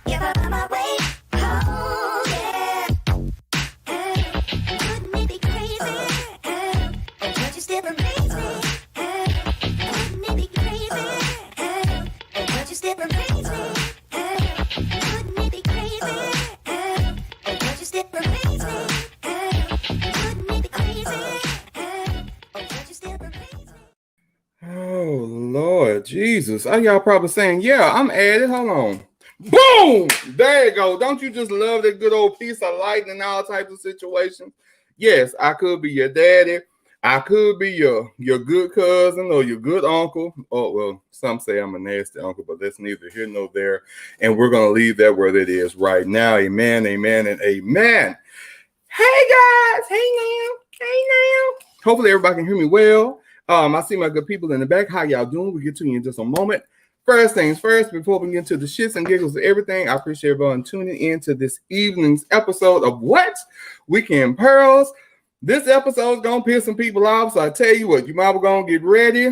If I find my way home, yeah. Wouldn't it be crazy? And don't you still amaze me? Wouldn't it be crazy? And don't you still amaze me? Wouldn't it be crazy? And don't you still amaze me? Wouldn't it be crazy? And don't you still amaze me? Oh, Lord Jesus. Are y'all probably saying, yeah, I'm at it. Hold on. Boom! There you go. Don't you just love that good old piece of light in all types of situations? Yes, I could be your daddy. I could be your good cousin or your good uncle. Oh, well, some say I'm a nasty uncle, but that's neither here nor there. And we're going to leave that where it is right now. Amen, amen, and amen. Hey, guys. Hey, now. Hey, now. Hopefully everybody can hear me well. I see my good people in the back. How y'all doing? We'll get to you in just a moment. First things first, before we get into the shits and giggles of everything, I appreciate everyone tuning in to this evening's episode of What? Weekend Pearls. This episode is going to piss some people off, so I tell you what, you might be going to get ready.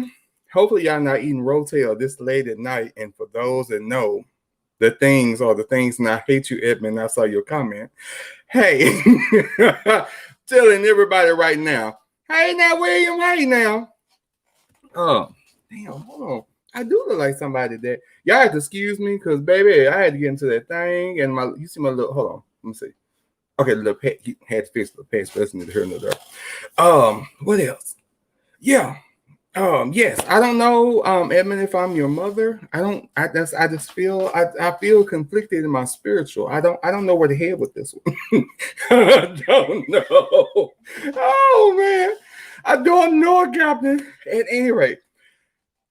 Hopefully y'all not eating Rotel this late at night, and for those that know the things, and I hate you, Edmund, I saw your comment. Hey, telling everybody right now, hey now, William, hey now. Oh, damn, hold on. I do look like somebody that y'all have to excuse me because baby, I had to get into that thing and you see my little hold on, let me see. Okay, the little pet he had to fix the patch, but that's neither here nor there. What else? Yeah. Yes, I don't know, Edmund, if I'm your mother. I just feel I feel conflicted in my spiritual. I don't know where to head with this one. I don't know. Oh man. I don't know, Captain. At any rate,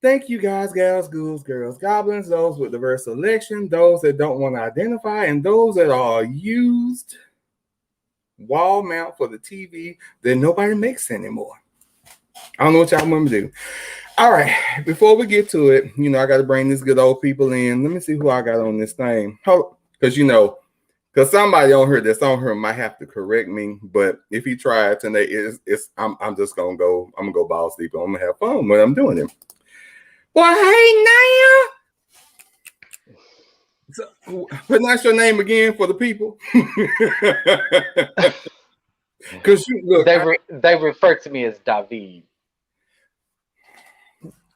thank you guys, gals, ghouls, girls, goblins, those with diverse selection, those that don't want to identify, and those that are used wall mount for the TV that nobody makes anymore. I don't know what y'all want me to do. All right, before we get to it, I got to bring these good old people in. Let me see who I got on this thing. Because somebody on here that's on here might have to correct me, but if he tried today, I'm just gonna go. I'm gonna go balls deep. I'm gonna have fun when I'm doing it. Well, hey now, so, pronounce your name again for the people. Because they refer to me as David.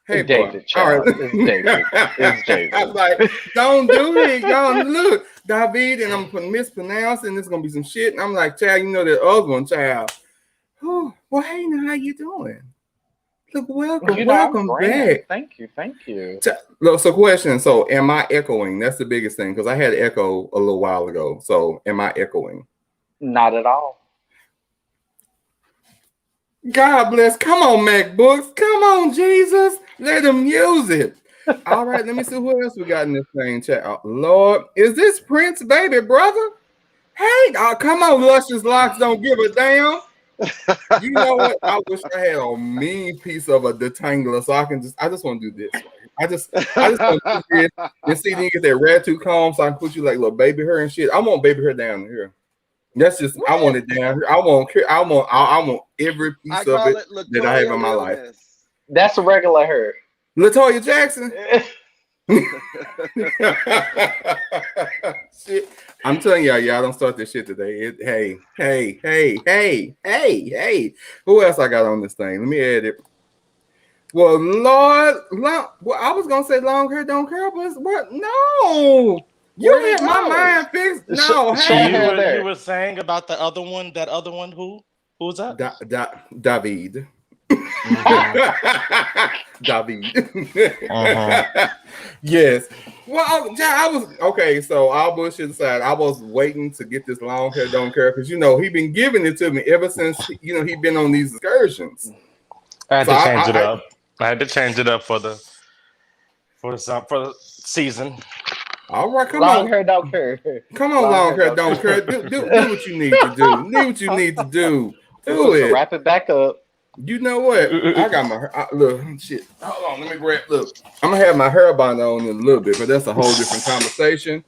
Hey, David, child. Right. It's David. It's David. I'm like, don't do it, y'all. Look, David, and I'm gonna mispronounce, and it's gonna be some shit. And I'm like, child, that other one, child. Oh, well, hey, now, how you doing? Look, welcome back. Thank you. Look, so question. So, am I echoing? That's the biggest thing because I had echo a little while ago. So, am I echoing? Not at all. God bless. Come on, MacBooks. Come on, Jesus. Let them use it. All right, let me see who else we got in this thing, chat. Oh, Lord, is this Prince, baby brother? Hey, come on, Luscious Locks, don't give a damn. You know what? I wish I had a mean piece of a detangler so I just want to do this. I just want to do this and see then get that rat tooth comb so I can put you like little baby hair and shit. I want baby hair down here. That's just what? I want it down here. I want every piece of it that I have in my life. That's a regular hair. LaToya Jackson. Shit. I'm telling y'all don't start this shit today. Hey. Who else I got on this thing? Let me add it. Well, Lord, I was gonna say long hair don't care, but what? No. You had my mind fixed. No, you were saying about the other one. That other one, who was that? David. David. Yes. Well, I was okay. So all bullshit aside, I was waiting to get this long hair don't care because he been giving it to me ever since he been on these excursions. I had to change it up. I had to change it up for the season. All right, come long on. Hair, don't care. Come on, long hair, don't care. Do what you need to do. Do what you need to do. Do it. Wrap it back up. You know what? I got my hair. Look, shit. Hold on, let me grab. Look, I'm gonna have my hair binder on in a little bit, but that's a whole different conversation.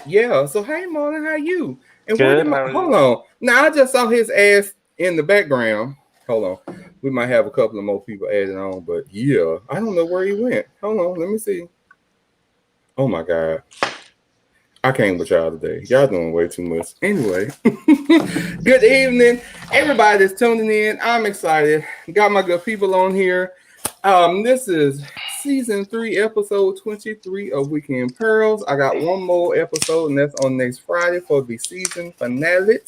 Yeah. So hey, Marlon, how you? And good. Hold on. Now I just saw his ass in the background. Hold on. We might have a couple of more people added on, but yeah, I don't know where he went. Hold on, let me see. Oh my God. I came with y'all today. Y'all doing way too much. Anyway, good evening, everybody that's tuning in. I'm excited. Got my good people on here. This is season 3, episode 23 of Weekend Pearls. I got one more episode, and that's on next Friday for the season finale.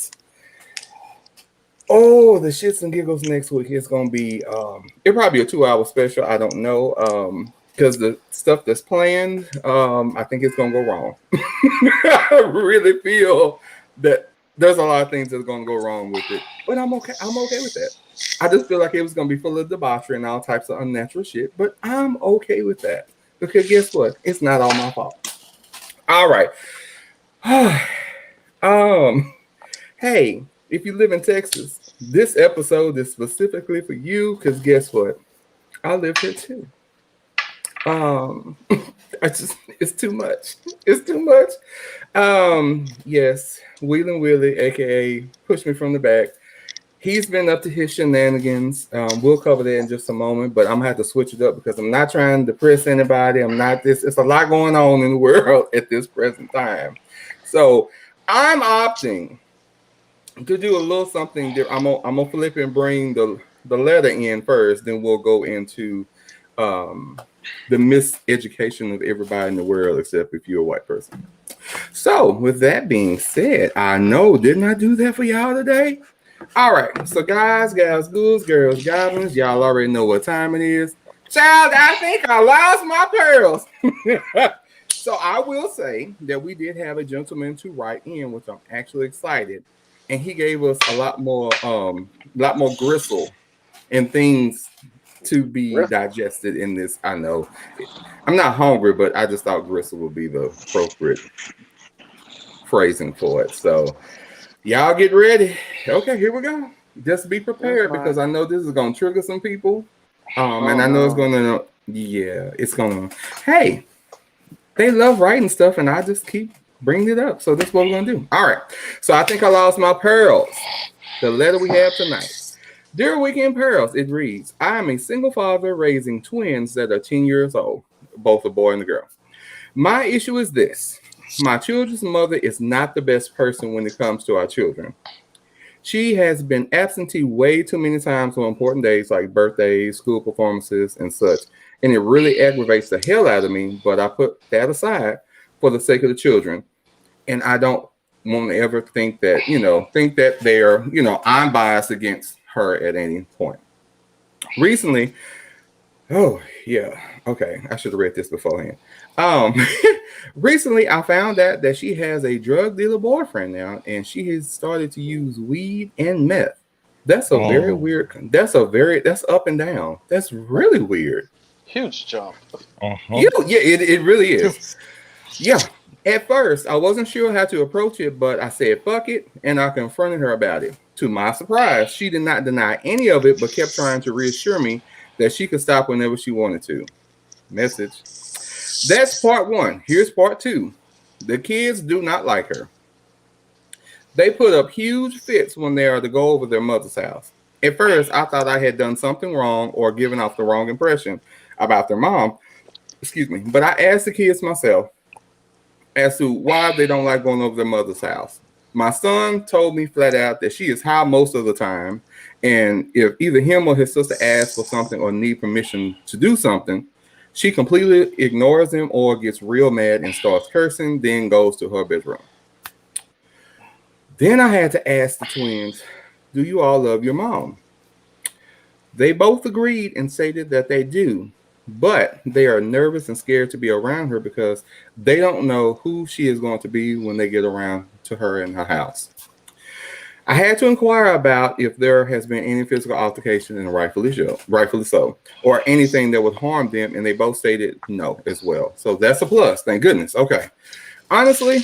Oh, the shits and giggles next week is gonna be it'll probably be a 2-hour special. I don't know. Because the stuff that's planned, I think it's gonna go wrong. I really feel that there's a lot of things that's gonna go wrong with it, but I'm okay. I'm okay with that. I just feel like it was gonna be full of debauchery and all types of unnatural shit, but I'm okay with that because guess what? It's not all my fault. All right. Hey, if you live in Texas, this episode is specifically for you because guess what? I live here too. It's too much. It's too much. Yes, Wheelin' Willie, aka Push Me From the Back. He's been up to his shenanigans. We'll cover that in just a moment, but I'm gonna have to switch it up because I'm not trying to depress anybody. It's a lot going on in the world at this present time. So I'm opting to do a little something different. I'm gonna flip and bring the letter in first, then we'll go into the miseducation of everybody in the world except if you're a white person. So with that being said, I know, didn't I do that for y'all today? All right, so guys, gals, ghouls, girls, goblins, y'all already know what time it is. Child, I think I lost my pearls. So I will say that we did have a gentleman to write in, which I'm actually excited, and he gave us a lot more gristle and things to be digested in this. I know I'm not hungry, but I just thought gristle would be the appropriate phrasing for it. So y'all get ready. Okay, here we go. Just be prepared because I know this is gonna trigger some people. And I know it's gonna hey, they love writing stuff and I just keep bringing it up. So that's what we're gonna do. All right. So I think I lost my pearls. The letter we have tonight. Dear Weekend Pearls, it reads, I am a single father raising twins that are 10 years old, both a boy and a girl. My issue is this. My children's mother is not the best person when it comes to our children. She has been absentee way too many times on important days like birthdays, school performances, and such. And it really aggravates the hell out of me, but I put that aside for the sake of the children. And I don't want to ever think that they're, I'm biased against her at any point. Recently, I should have read this beforehand. Recently I found out that she has a drug dealer boyfriend now, and she has started to use weed and meth. That's a very weird. That's up and down. That's really weird. Huge jump. It really is. Yeah. At first, I wasn't sure how to approach it, but I said, fuck it, and I confronted her about it. To my surprise, she did not deny any of it, but kept trying to reassure me that she could stop whenever she wanted to. Message. That's part 1. Here's part 2. The kids do not like her. They put up huge fits when they are to go over their mother's house. At first, I thought I had done something wrong or given off the wrong impression about their mom. But I asked the kids myself as to why they don't like going over their mother's house. My son told me flat out that she is high most of the time, and if either him or his sister asks for something or need permission to do something, she completely ignores them or gets real mad and starts cursing, then goes to her bedroom. Then I had to ask the twins, do you all love your mom? They both agreed and stated that they do, but they are nervous and scared to be around her because they don't know who she is going to be when they get around to her in her house. I had to inquire about if there has been any physical altercation, and rightfully so, or anything that would harm them, and they both stated no as well. So that's a plus. Thank goodness. Okay. Honestly,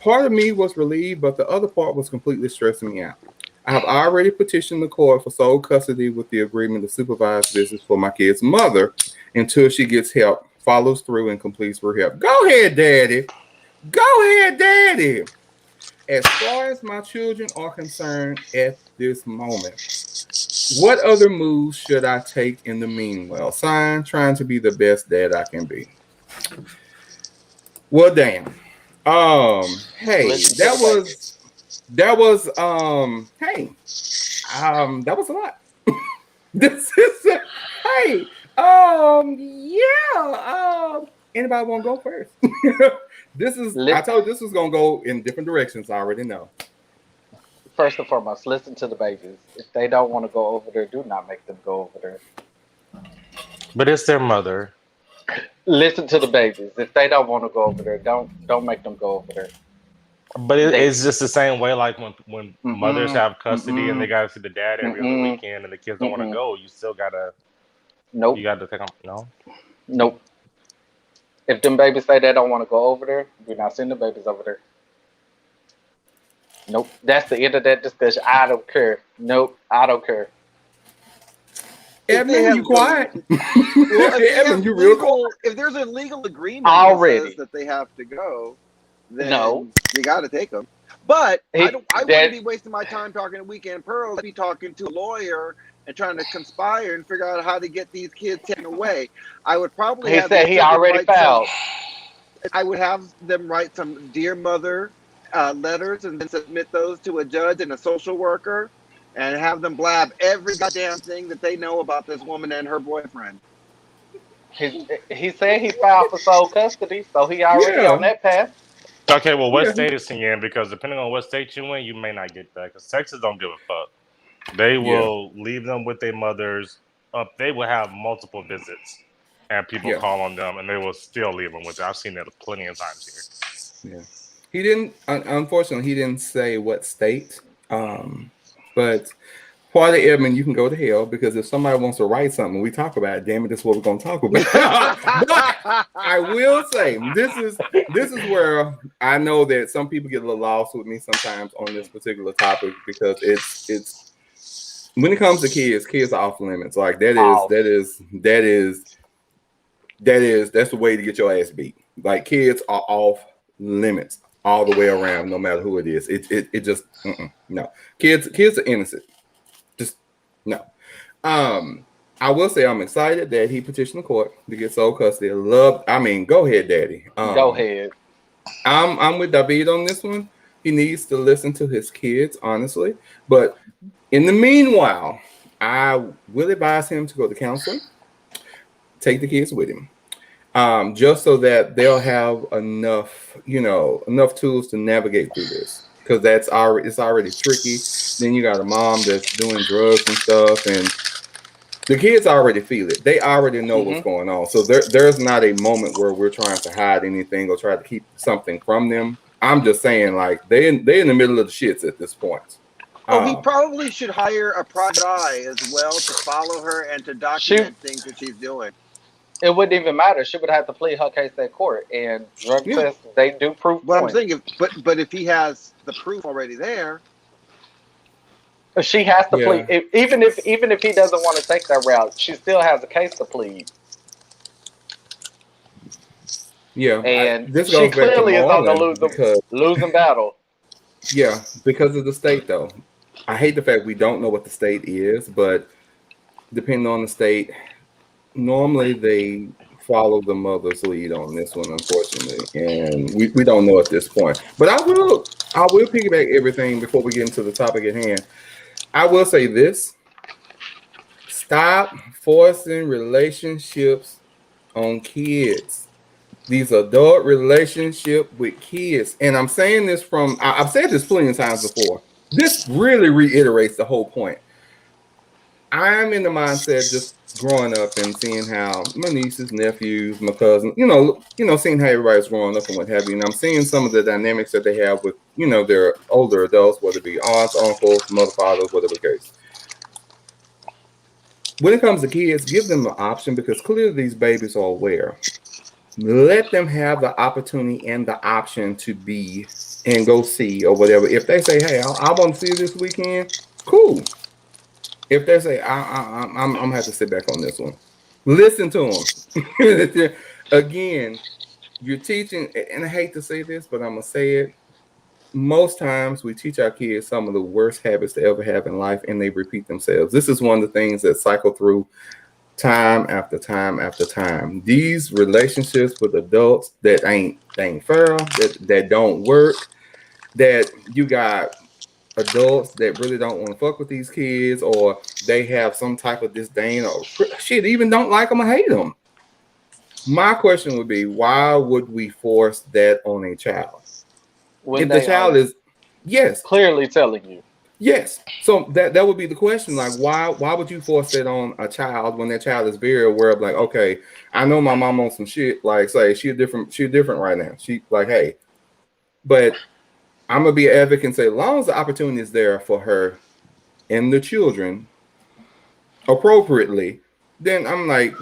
part of me was relieved, but the other part was completely stressing me out. I have already petitioned the court for sole custody with the agreement to supervise visits for my kid's mother until she gets help, follows through, and completes rehab. Go ahead, Daddy. Go ahead, Daddy. As far as my children are concerned at this moment, what other moves should I take in the meanwhile? Sign, trying to be the best dad I can be. Well, damn. Hey, Listen to that the was hey, that was a lot. This is hey, yeah. Anybody want to go first? This is. I Lit- told you this was gonna go in different directions. I already know. First and foremost, listen to the babies. If they don't want to go over there, do not make them go over there. But it's their mother. Listen to the babies. If they don't want to go over there, don't make them go over there. But They, it's just the same way, like when mothers mm-mm, have custody and they mm-mm, gotta see the dad every other mm-mm, weekend, and the kids don't want to go. You still gotta nope, take them. No. nope. If them babies say they don't want to go over there, we're not sending the babies over there. Nope. That's the end of that discussion. I don't care. Nope. I don't care. If they Edmund, have you quiet? Well, if, they Edmund, have you real quiet? legal, if there's a legal agreement Already. that says that they have to go, then No. you got to take them. But I That- wouldn't be wasting my time talking to Weekend Pearl. I'd be talking to a lawyer and trying to conspire and figure out how to get these kids taken away. I would probably He have said them he send them already write some- filed. I would have them write some dear mother letters and then submit those to a judge and a social worker, and have them blab every goddamn thing that they know about this woman and her boyfriend. He said he filed for sole custody, so he already Yeah. on that path. Okay, well, what Yeah. state is he in? Because depending on what state you in, you may not get that. Because Texas don't give a fuck. They will leave them with their mothers. They will have multiple visits, and people Yeah. call on them, and they will still leave them. Which I've seen that plenty of times here. Yeah. He didn't. Unfortunately, he didn't say what state. But part of Edmund, you can go to hell, because if somebody wants to write something, we talk about it. Damn it, this is what we're gonna talk about. But I will say this is where I know that some people get a little lost with me sometimes on this particular topic, because it's when it comes to kids are off limits. Like that's the way to get your ass beat. Like kids are off limits all the way around, no matter who it is. It just no. Kids are innocent. Just no. I will say I'm excited that he petitioned the court to get sole custody. Go ahead, Daddy. Go ahead. I'm with David on this one. He needs to listen to his kids, honestly. But in the meanwhile, I will advise him to go to counseling. Take the kids with him. Just so that they'll have enough tools to navigate through this, because it's already tricky. Then you got a mom that's doing drugs and stuff, and the kids already feel it. They already know what's going on. So there's not a moment where we're trying to hide anything or try to keep something from them. I'm just saying, like, they're in the middle of the shits at this point. Oh, he probably should hire a private eye as well to follow her and to document things that she's doing. It wouldn't even matter. She would have to plead her case at court, and drug tests, they do proof. But I'm saying, but if he has the proof already there, she has to plead. Even if he doesn't want to take that route, she still has a case to plead. Yeah, and this she goes back to clearly is on the Marlon losing battle. Yeah, because of the state, though. I hate the fact we don't know what the state is, but depending on the state, normally they follow the mother's lead on this one, unfortunately, and we don't know at this point. But I will piggyback everything before we get into the topic at hand. I will say this: stop forcing relationships on kids. These adult relationship with kids, and I'm saying this from I've said this plenty of times before. This really reiterates the whole point. I'm in the mindset just growing up and seeing how my nieces, nephews, my cousins, seeing how everybody's growing up and what have you. And I'm seeing some of the dynamics that they have with, their older adults, whether it be aunts, uncles, mother, fathers, whatever the case. When it comes to kids, give them an option, because clearly these babies are aware. Let them have the opportunity and the option to be and go see or whatever. If they say, hey, I want to see you this weekend, cool. If they say, I'm gonna have to sit back on this one, listen to them. Again, you're teaching, and I hate to say this, but I'm gonna say it. Most times we teach our kids some of the worst habits to ever have in life, and they repeat themselves. This is one of the things that cycle through time after time after time. These relationships with adults that ain't fair, that don't work, that you got adults that really don't want to fuck with these kids, or they have some type of disdain or shit, even don't like them or hate them. My question would be, why would we force that on a child? When If the they child are is, yes, clearly telling you. yes. So that would be the question. Like, why would you force that on a child when that child is very aware of, like, okay, I know my mom on some shit. Like, say she's different right now. She like, hey, but I'm gonna be an advocate and say, as long as the opportunity is there for her and the children appropriately, then I'm like,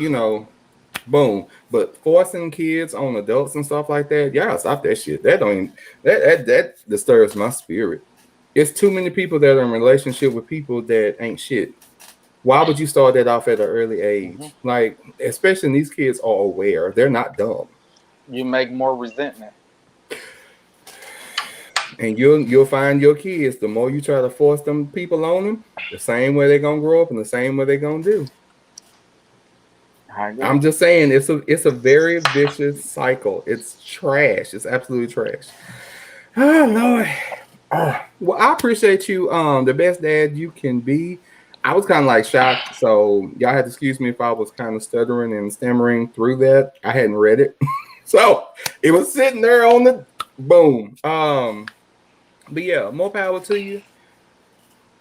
boom. But forcing kids on adults and stuff like that, yeah, stop that shit. That don't even, that disturbs my spirit. It's too many people that are in relationship with people that ain't shit. Why would you start that off at an early age? Mm-hmm. Like, especially these kids are aware. They're not dumb. You make more resentment. And you'll find your kids, the more you try to force them people on them, the same way they're gonna grow up and the same way they're gonna do. I agree. I'm just saying it's a very vicious cycle. It's trash. It's absolutely trash. Oh Lord. Well, I appreciate you. The best dad you can be. I was kind of like shocked, so y'all had to excuse me if I was kind of stuttering and stammering through that. I hadn't read it, so it was sitting there on the boom. But yeah, more power to you.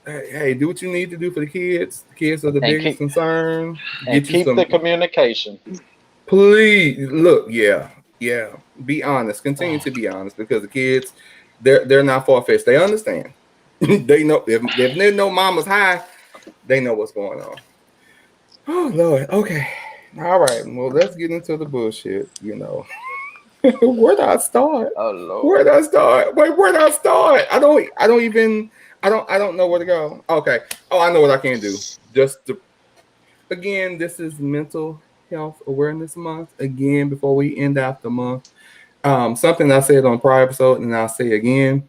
Hey, do what you need to do for the kids. The kids are the biggest concern. And keep the communication. Please look, yeah. Be honest. Continue to be honest, because the kids, they're not far fetched. They understand. They know if they know mama's high, they know what's going on. Oh Lord. Okay. All right. Well, let's get into the bullshit. Where do I start? Oh Lord. Where do I start? Wait, where do I start? I don't know where to go. Okay. Oh, I know what I can do. Again, this is Mental Health Awareness Month. Again, before we end out the month, something I said on prior episode, and I'll say again: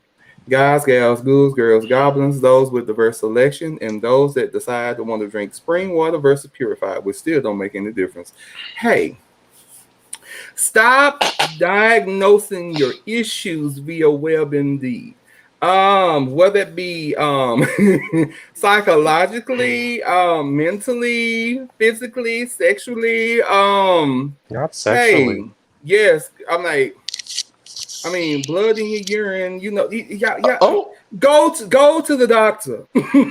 guys, gals, ghouls, girls, goblins, those with diverse selection, and those that decide to want to drink spring water versus purified, which still don't make any difference. Hey. Stop diagnosing your issues via WebMD. Whether it be psychologically, mentally, physically, sexually, Not sexually. hey, yes, blood in your urine, go to the doctor.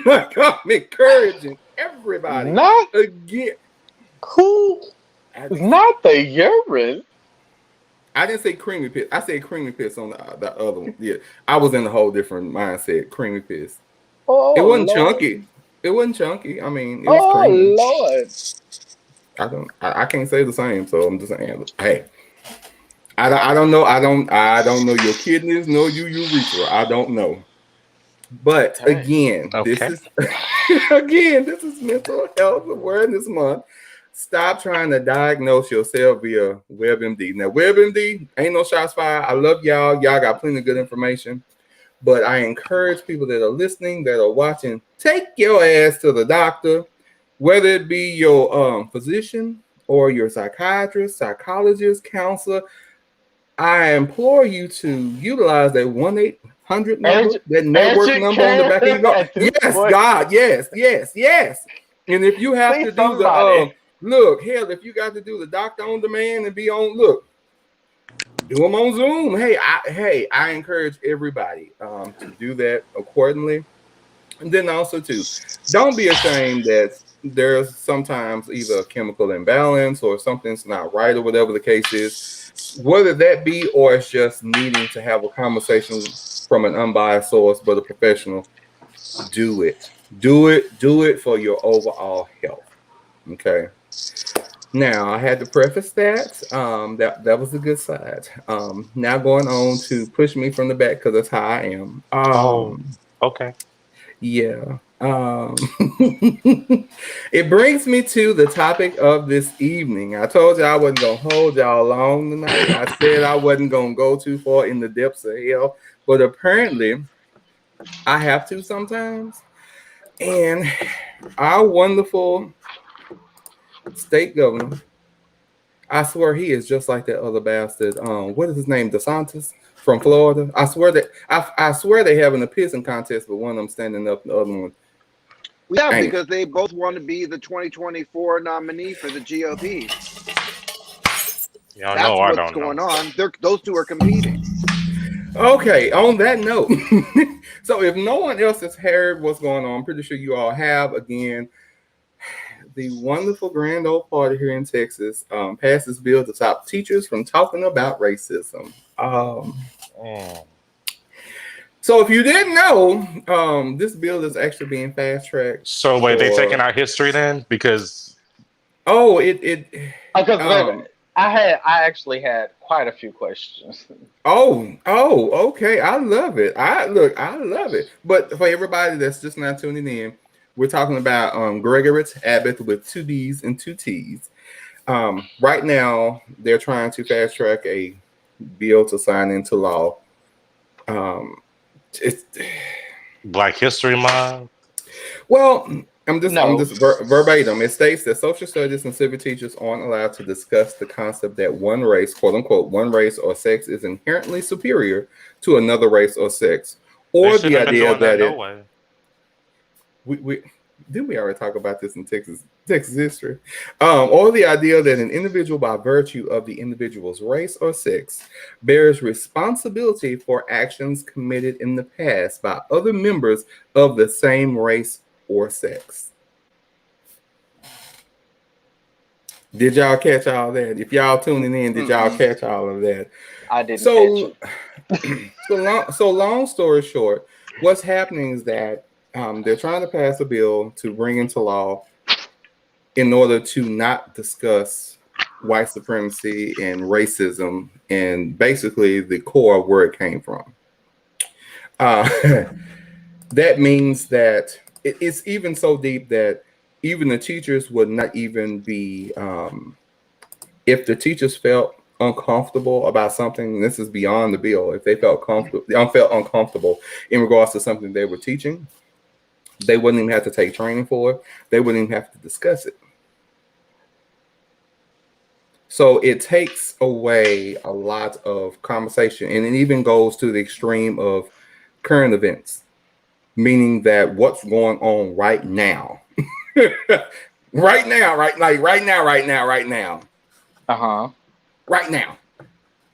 Like, I'm encouraging everybody. Not again. Who? Not the urine. I didn't say creamy piss. I said creamy piss on the other one. Yeah, I was in a whole different mindset. Creamy piss. Oh, it wasn't Lord. chunky. It wasn't chunky. I mean, it was creamy. Lord. I can't say the same. So I'm just saying. Hey, I don't know. I don't know your kidneys, nor your urethra. I don't know. But again, Okay. this is Mental Health Awareness Month. Stop trying to diagnose yourself via WebMD. Now, WebMD ain't no shots fired. I love y'all. Y'all got plenty of good information. But I encourage people that are listening, that are watching, take your ass to the doctor, whether it be your physician or your psychiatrist, psychologist, counselor. I implore you to utilize that 1-800 number, that network number on the back of your phone. Yes, God, yes. And if you have to do the look, hell, if you got to do the doctor on demand and be on, do them on Zoom. Hey, I encourage everybody to do that accordingly. And then also too, don't be ashamed that there's sometimes either a chemical imbalance or something's not right or whatever the case is. Whether that be or it's just needing to have a conversation from an unbiased source, but a professional, do it. Do it for your overall health. Okay. Now I had to preface that. That was the good side. Now going on to push me from the back because that's how I am. Okay. Yeah. It brings me to the topic of this evening. I told you I wasn't gonna hold y'all long tonight. I said I wasn't gonna go too far in the depths of hell, but apparently I have to sometimes. And our wonderful state governor. I swear he is just like that other bastard. What is his name? DeSantis from Florida. I swear they having a pissing contest, but one of them standing up, the other one. Yeah, ain't. because they both want to be the 2024 nominee for the GOP. Y'all That's know I what's don't going know. on. Those two are competing. Okay, on that note, so if no one else has heard what's going on, I'm pretty sure you all have. Again, the wonderful grand old party here in Texas passed this bill to stop teachers from talking about racism. So if you didn't know, this bill is actually being fast tracked. So wait, they taking out history then? Because I actually had quite a few questions. Okay. I love it. I love it. But for everybody that's just not tuning in, we're talking about Gregory Abbott with 2 B's and 2 T's. Right now, they're trying to fast track a bill to sign into law. It's Black History Month. Well, I'm just verbatim. It states that social studies and civic teachers aren't allowed to discuss the concept that one race, quote unquote, one race or sex is inherently superior to another race or sex, or the idea that we already talk about this in Texas history, or the idea that an individual, by virtue of the individual's race or sex, bears responsibility for actions committed in the past by other members of the same race or sex. Did y'all catch all that? If y'all tuning in, did y'all catch all of that? I didn't catch it. So long story short, what's happening is that they're trying to pass a bill to bring into law in order to not discuss white supremacy and racism and basically the core of where it came from. That means that it's even so deep that even the teachers would not even be, if the teachers felt uncomfortable about something, this is beyond the bill, if they felt uncomfortable in regards to something they were teaching, they wouldn't even have to take training for it. They wouldn't even have to discuss it. So it takes away a lot of conversation, and it even goes to the extreme of current events, meaning that what's going on right now, right now. Right now.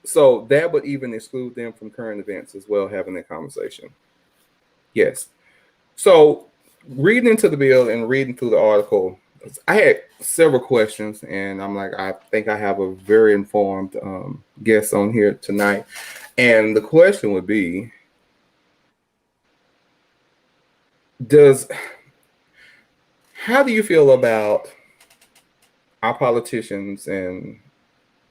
So that would even exclude them from current events as well, having that conversation. Yes. So reading into the bill and reading through the article, I had several questions, and I'm like, I think I have a very informed guest on here tonight. And the question would be, how do you feel about our politicians and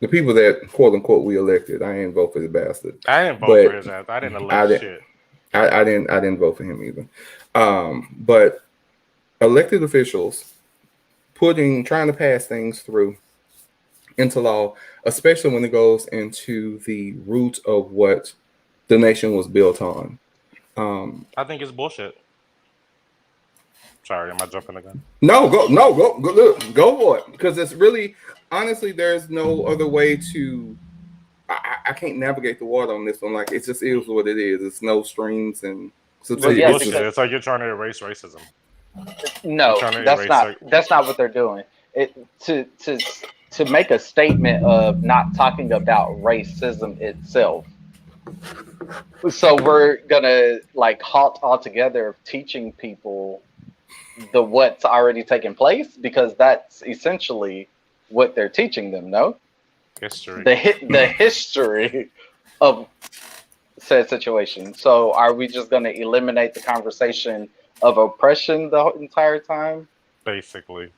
the people that, quote unquote, we elected? I didn't vote for the bastard. I didn't vote for his ass. I didn't elect shit. I didn't vote for him either. But elected officials trying to pass things through into law, especially when it goes into the root of what the nation was built on. I think it's bullshit. Sorry, am I jumping again? No, go for it. Because it's really, honestly, there's no other way to. I can't navigate the water on this one. Like, it just is what it is. It's no streams and. It's like you're trying to erase racism. No, that's not what they're doing. To make a statement of not talking about racism itself. So we're gonna halt altogether teaching people what's already taken place, because that's essentially what they're teaching them. No, history. The history of said situation. So are we just going to eliminate the conversation of oppression the entire time? Basically.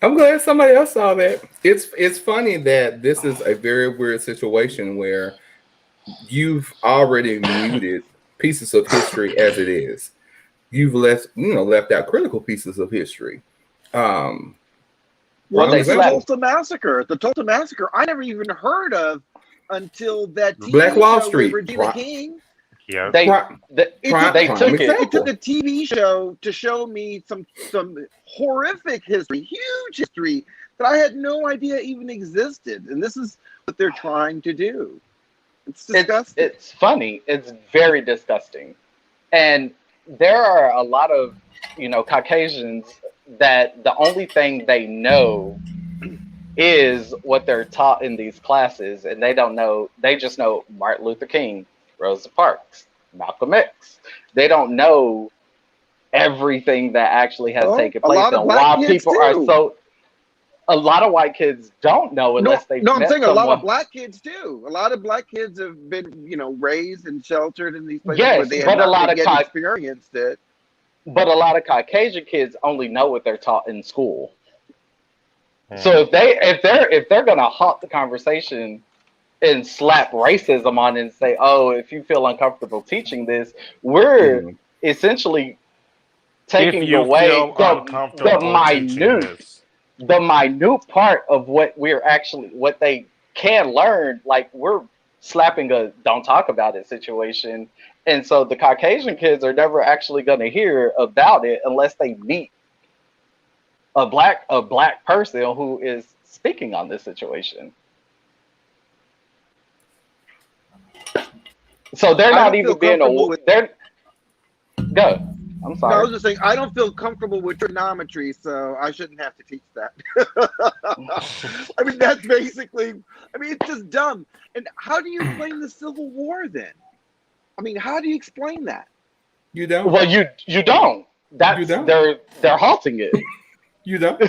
I'm glad somebody else saw that. It's funny that this is a very weird situation where you've already muted pieces of history as it is. You've left out critical pieces of history. The Tulsa Massacre. The Tulsa Massacre, I never even heard of until that Black Wall Street. Regina King. Yeah, they took it. It took a TV show to show me some horrific history, huge history that I had no idea even existed. And this is what they're trying to do. It's disgusting. It's funny. It's very disgusting. And there are a lot of, Caucasians that the only thing they know is what they're taught in these classes, and they just know Martin Luther King, Rosa Parks, Malcolm X. They don't know everything that actually has taken place, and why people are so. A lot of white kids don't know unless they've met saying someone. A lot of black kids do. A lot of black kids have been, raised and sheltered in these places where they have not experienced it. But a lot of Caucasian kids only know what they're taught in school. So if they're gonna halt the conversation and slap racism on it and say, "Oh, if you feel uncomfortable teaching this," we're essentially taking away the minute part of what they can learn. Like, we're slapping a "don't talk about it" situation, and so the Caucasian kids are never actually going to hear about it unless they meet a black person who is speaking on this situation. So they're not even being Go. I'm sorry. No, I was just saying, I don't feel comfortable with trigonometry, so I shouldn't have to teach that. I mean, that's basically, it's just dumb. And how do you explain the Civil War then? I mean, how do you explain that? You don't. Well, you don't. That's they're halting it. You don't.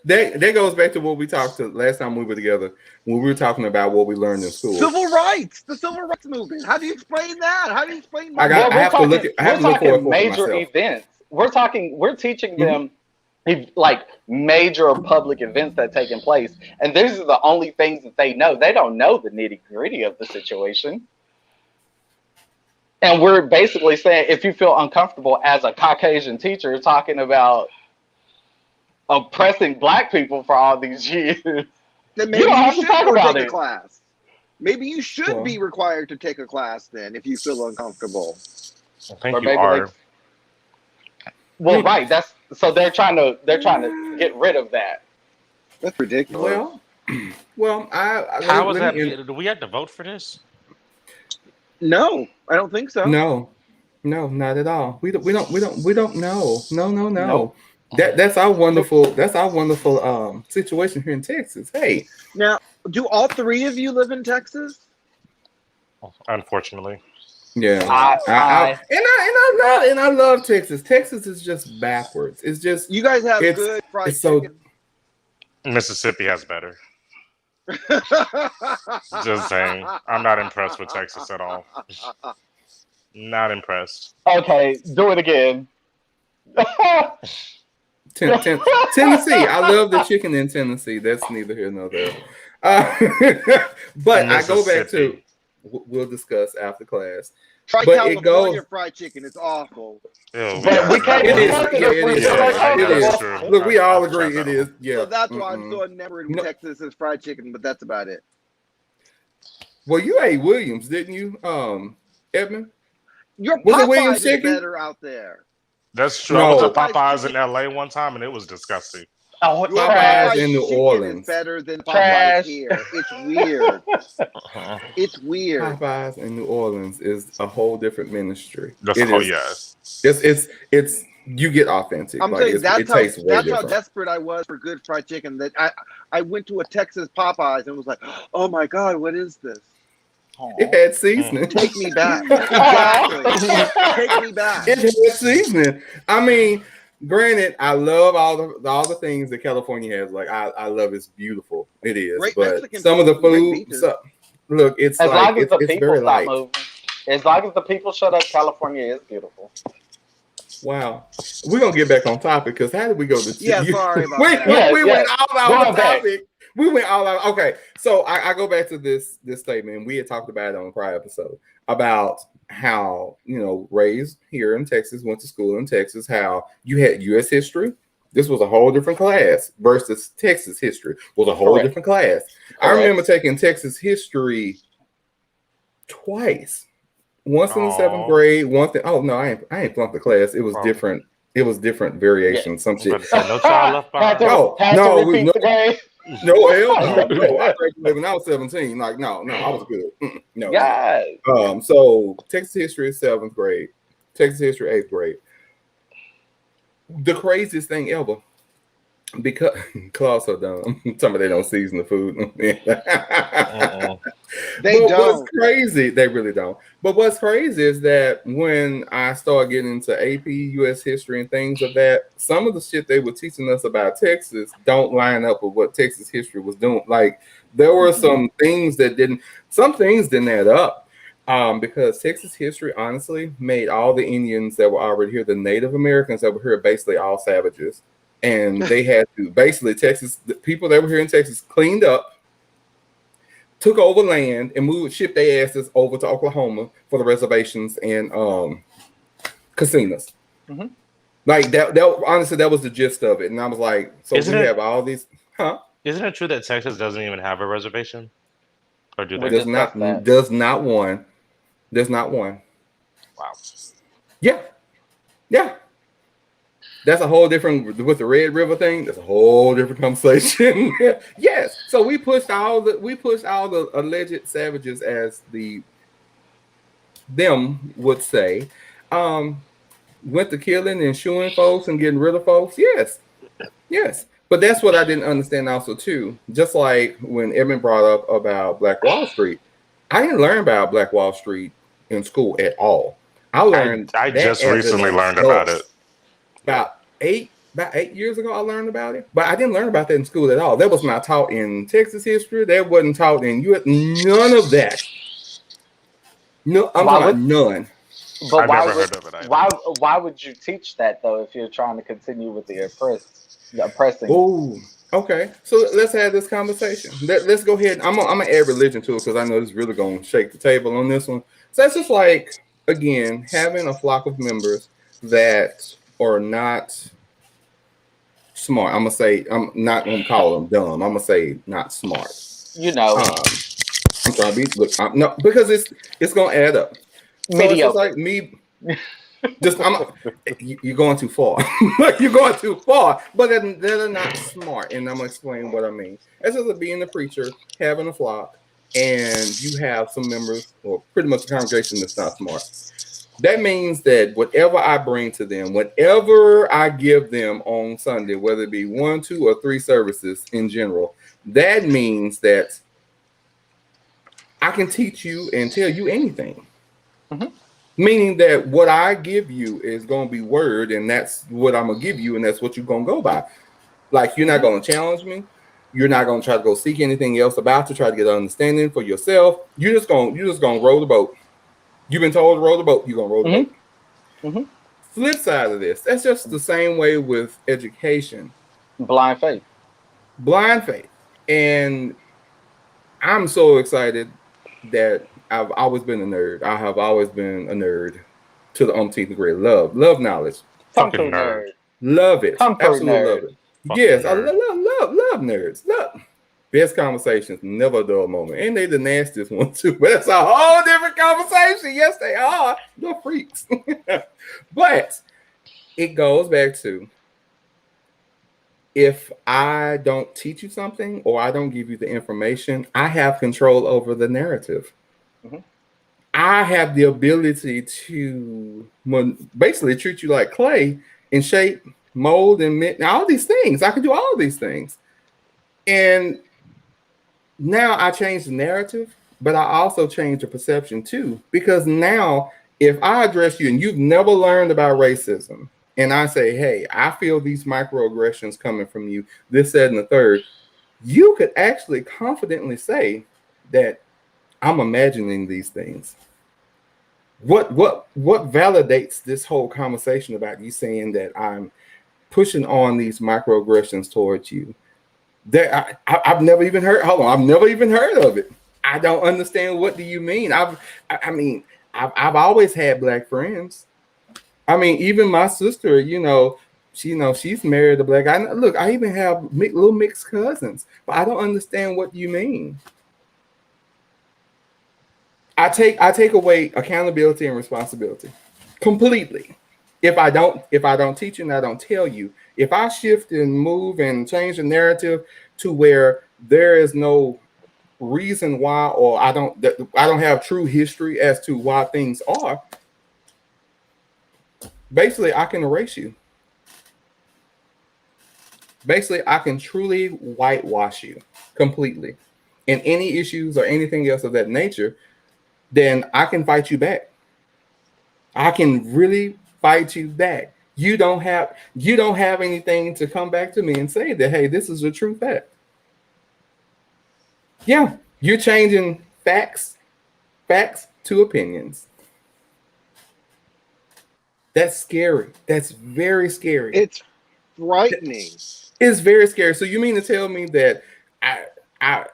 That goes back to what we talked to last time we were together, when we were talking about what we learned in school. Civil rights, the civil rights movement. How do you explain that? How do you explain that? I have to look for it major myself. Events. We're teaching them like major public events that taking place, and these are the only things that they know. They don't know the nitty-gritty of the situation. And we're basically saying, if you feel uncomfortable as a Caucasian teacher talking about oppressing black people for all these years, then maybe you should take a class. Maybe you should be required to take a class then, if you feel uncomfortable. I think you are. Right. So they're trying to get rid of that. That's ridiculous. Well, how is that? Do we have to vote for this? No, I don't think so. No, not at all. We don't know. No. Nope. That's our wonderful situation here in Texas. Hey, now, do all three of you live in Texas? Unfortunately, yeah. I love Texas. Texas is just backwards. It's just, you guys have good fried chicken. Mississippi has better. Just saying, I'm not impressed with Texas at all. Not impressed. Okay, do it again. Tennessee. I love the chicken in Tennessee. That's neither here nor there. But I go back to, we'll discuss after class. Try California fried chicken. It's awful. But we can't. It is. Look, we all agree it is. Yeah. So that's why I'm so enamored with Texas's fried chicken, but that's about it. Well, you ate Williams, didn't you, Edmund? Your Popeyes is better out there. That's true. I went to Popeyes in LA one time, and it was disgusting. Oh, Popeyes in New Orleans is better than Popeyes here. It's weird. It's weird. Popeyes in New Orleans is a whole different ministry. Yes. It's you get authentic. I'm saying that's how desperate I was for good fried chicken that I went to a Texas Popeyes and was like, oh my God, what is this? It had seasoning. Take me back. Exactly. Take me back. It had seasoning. I mean, granted, I love all the things that California has. Like I love it's beautiful. It is. Great but Mexican some of the food, look, it's very light. As long as the people shut up, California is beautiful. Wow. We're gonna get back on topic because how did we go to sorry about that. We went all out of topic. We went all out. Okay, so I go back to this statement. We had talked about it on a prior episode about how, raised here in Texas, went to school in Texas, how you had U.S. history. This was a whole different class versus Texas history was a whole different class. I remember taking Texas history twice. Once in the seventh grade, once in, oh no, I ain't flunked the class. It was different. It was different variations. Some shit. No child left behind. No, hell no. I graduated when I was 17. Like, no, I was good. No. Yeah. So Texas history is 7th grade. Texas history 8th grade. The craziest thing ever, because Claude's so dumb. Somebody don't season the food. They don't. What's crazy? They really don't. But what's crazy is that when I started getting into AP, U.S. history, and things of that, some of the shit they were teaching us about Texas don't line up with what Texas history was doing. Like, there were some things that didn't add up. Because Texas history, honestly, made all the Indians that were already here, the Native Americans that were here, basically all savages. And they had to basically the people that were here in Texas cleaned up, took over land, and ship their asses over to Oklahoma for the reservations and casinos. Mm-hmm. Like that honestly, that was the gist of it. And I was like, so have all these, Isn't it true that Texas doesn't even have a reservation? Or do they? Does not one. There's not one. Wow. Yeah. That's a whole different, with the Red River thing. That's a whole different conversation. Yes. So we pushed all the alleged savages, as them would say, went to killing and shooing folks and getting rid of folks. Yes. But that's what I didn't understand also too. Just like when Edmund brought up about Black Wall Street, I didn't learn about Black Wall Street in school at all. I learned. I just recently learned about it. About 8 years ago, I learned about it, but I didn't learn about that in school at all. That was not taught in Texas history. That wasn't taught in U.S. None of that. No, I'm talking about none. But why would you teach that though if you're trying to continue with the oppressing? Oh, okay. So let's have this conversation. Let's go ahead. I'm gonna add religion to it because I know this is really gonna shake the table on this one. So that's just like, again, having a flock of members that are not smart. I'm not gonna call them dumb. I'm gonna say not smart. I'm trying to be no, because it's gonna add up. So it's just like me. You're going too far. You're going too far. But they're not smart, and I'm gonna explain what I mean. It's just like being a preacher, having a flock, and you have some members, or pretty much the congregation that's not smart. That means that whatever I bring to them, whatever I give them on Sunday, whether it be 1, 2, or 3 services in general, that means that I can teach you and tell you anything. Mm-hmm. Meaning that what I give you is going to be word, and that's what I'm going to give you, and that's what you're going to go by. Like, you're not going to challenge me. You're not going to try to go seek anything else about to try to get an understanding for yourself. You're just going to roll the boat. You've been told to roll the boat, you're going to roll the boat. Mm-hmm. Flip side of this, that's just the same way with education. Blind faith. And I'm so excited that I've always been a nerd. I have always been a nerd to the umpteenth degree. Love knowledge. Fucking nerd. Love it. Comfort Absolutely nerd. love it. Yes, I love nerds. Love. Best conversations, never a dull moment. And they the nastiest one too. But that's a whole different conversation. Yes, they are. They're freaks. But it goes back to, if I don't teach you something or I don't give you the information, I have control over the narrative. Mm-hmm. I have the ability to basically treat you like clay and shape, mold, and all these things. I can do all of these things. And now I change the narrative, but I also change the perception too. Because now, if I address you and you've never learned about racism, and I say, hey, I feel these microaggressions coming from you, this, that, and the third, you could actually confidently say that I'm imagining these things. What validates this whole conversation about you saying that I'm pushing on these microaggressions towards you? That I've never even heard. Hold on, I've never even heard of it. I don't understand. What do you mean? I've always had black friends. I mean, even my sister, she's married to black guy. Look, I even have little mixed cousins, but I don't understand what you mean. I take away accountability and responsibility completely. If I don't teach you and I don't tell you, if I shift and move and change the narrative to where there is no reason why, or I don't have true history as to why things are, basically I can erase you. Basically, I can truly whitewash you completely. And any issues or anything else of that nature, then I can fight you back. I can really fight you back. You don't have anything to come back to me and say that, hey, this is a true fact. Yeah, you're changing facts to opinions. That's scary. That's very scary. It's frightening. It's very scary. So you mean to tell me that I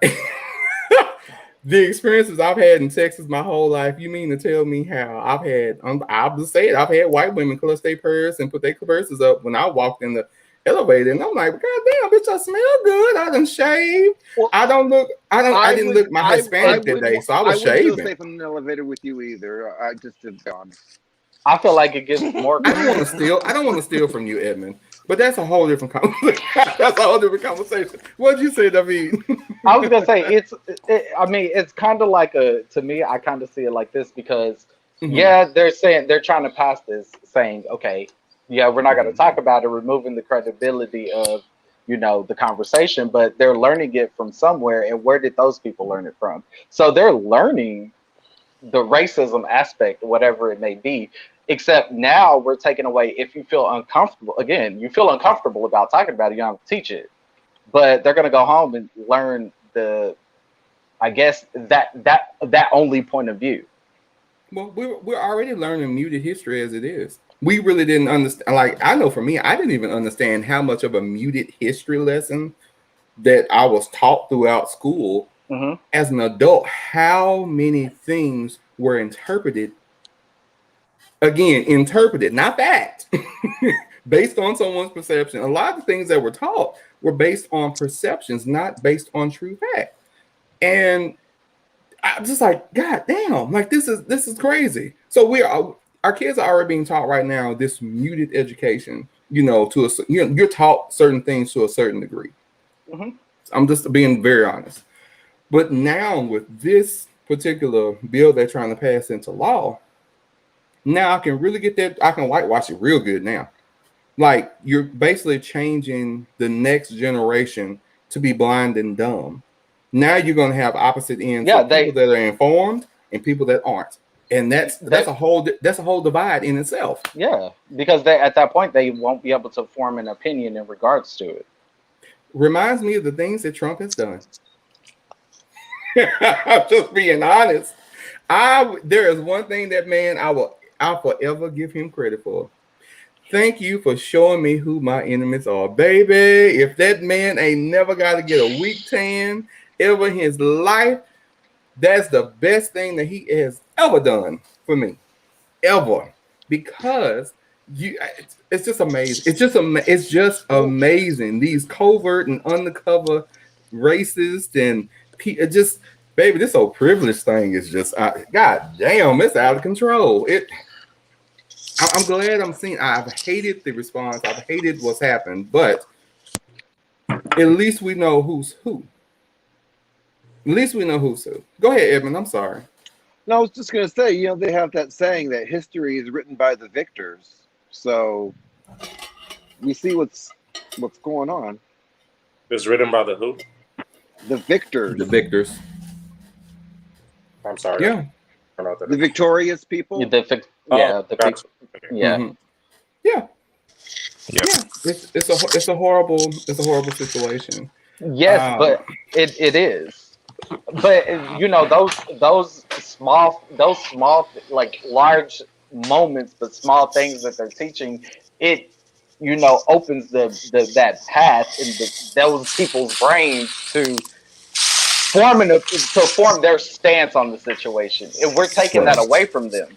the experiences I've had in Texas my whole life, you mean to tell me how I'll just say it, I've had white women clutch their purse and put their purses up when I walked in the elevator, and I'm like, God damn, bitch, I smell good. I done shaved. Well, I didn't look my Hispanic today, so I was shaving. I wouldn't stay from an elevator with you either. I just to be honest. I feel like it gets more. I don't want to steal from you, Edmund. But that's a whole different conversation. That's a whole different conversation. What'd you say, David? I was gonna say it's kind of like to me, I kind of see it like this because they're trying to pass this saying, okay, yeah, we're not gonna talk about it, removing the credibility of the conversation, but they're learning it from somewhere, and where did those people learn it from? So they're learning the racism aspect, whatever it may be. Except now we're taking away, if you feel uncomfortable about talking about it, you don't have to teach it. But they're gonna go home and learn that only point of view. Well, we're already learning muted history as it is. We really didn't understand. Like, I know for me, I didn't even understand how much of a muted history lesson that I was taught throughout school as an adult. How many things were interpreted, not fact, based on someone's perception. A lot of the things that were taught were based on perceptions, not based on true fact. And I'm just like, God damn, like this is crazy. So our kids are already being taught right now this muted education. You're taught certain things to a certain degree. I'm just being very honest. But now with this particular bill they're trying to pass into law, now I can really get that. I can whitewash it real good now. Like, you're basically changing the next generation to be blind and dumb. Now you're going to have opposite ends. Yeah, people that are informed and people that aren't, and that's a whole divide in itself. Yeah, because at that point they won't be able to form an opinion in regards to it. Reminds me of the things that Trump has done. I'm just being honest. There is one thing that man I'll forever give him credit for. Thank you for showing me who my enemies are, baby. If that man ain't never got to get a weak tan ever in his life, that's the best thing that he has ever done for me, ever. Because it's just amazing. It's just amazing. These covert and undercover racists and just. Baby, this whole privilege thing is just, God damn, it's out of control. I'm glad I'm seeing. I've hated the response. I've hated what's happened, but at least we know who's who. At least we know who's who. Go ahead, Edmund. I'm sorry. No, I was just going to say, they have that saying that history is written by the victors. So we see what's going on. It's written by the who? The victors. The victors. I'm sorry. Yeah. The victorious people. Yeah. Mm-hmm. Yeah. It's a horrible situation. Yes, but it is. But those small like large moments, but small things that they're teaching, it opens that path in those people's brains to form their stance on the situation, and we're taking that away from them.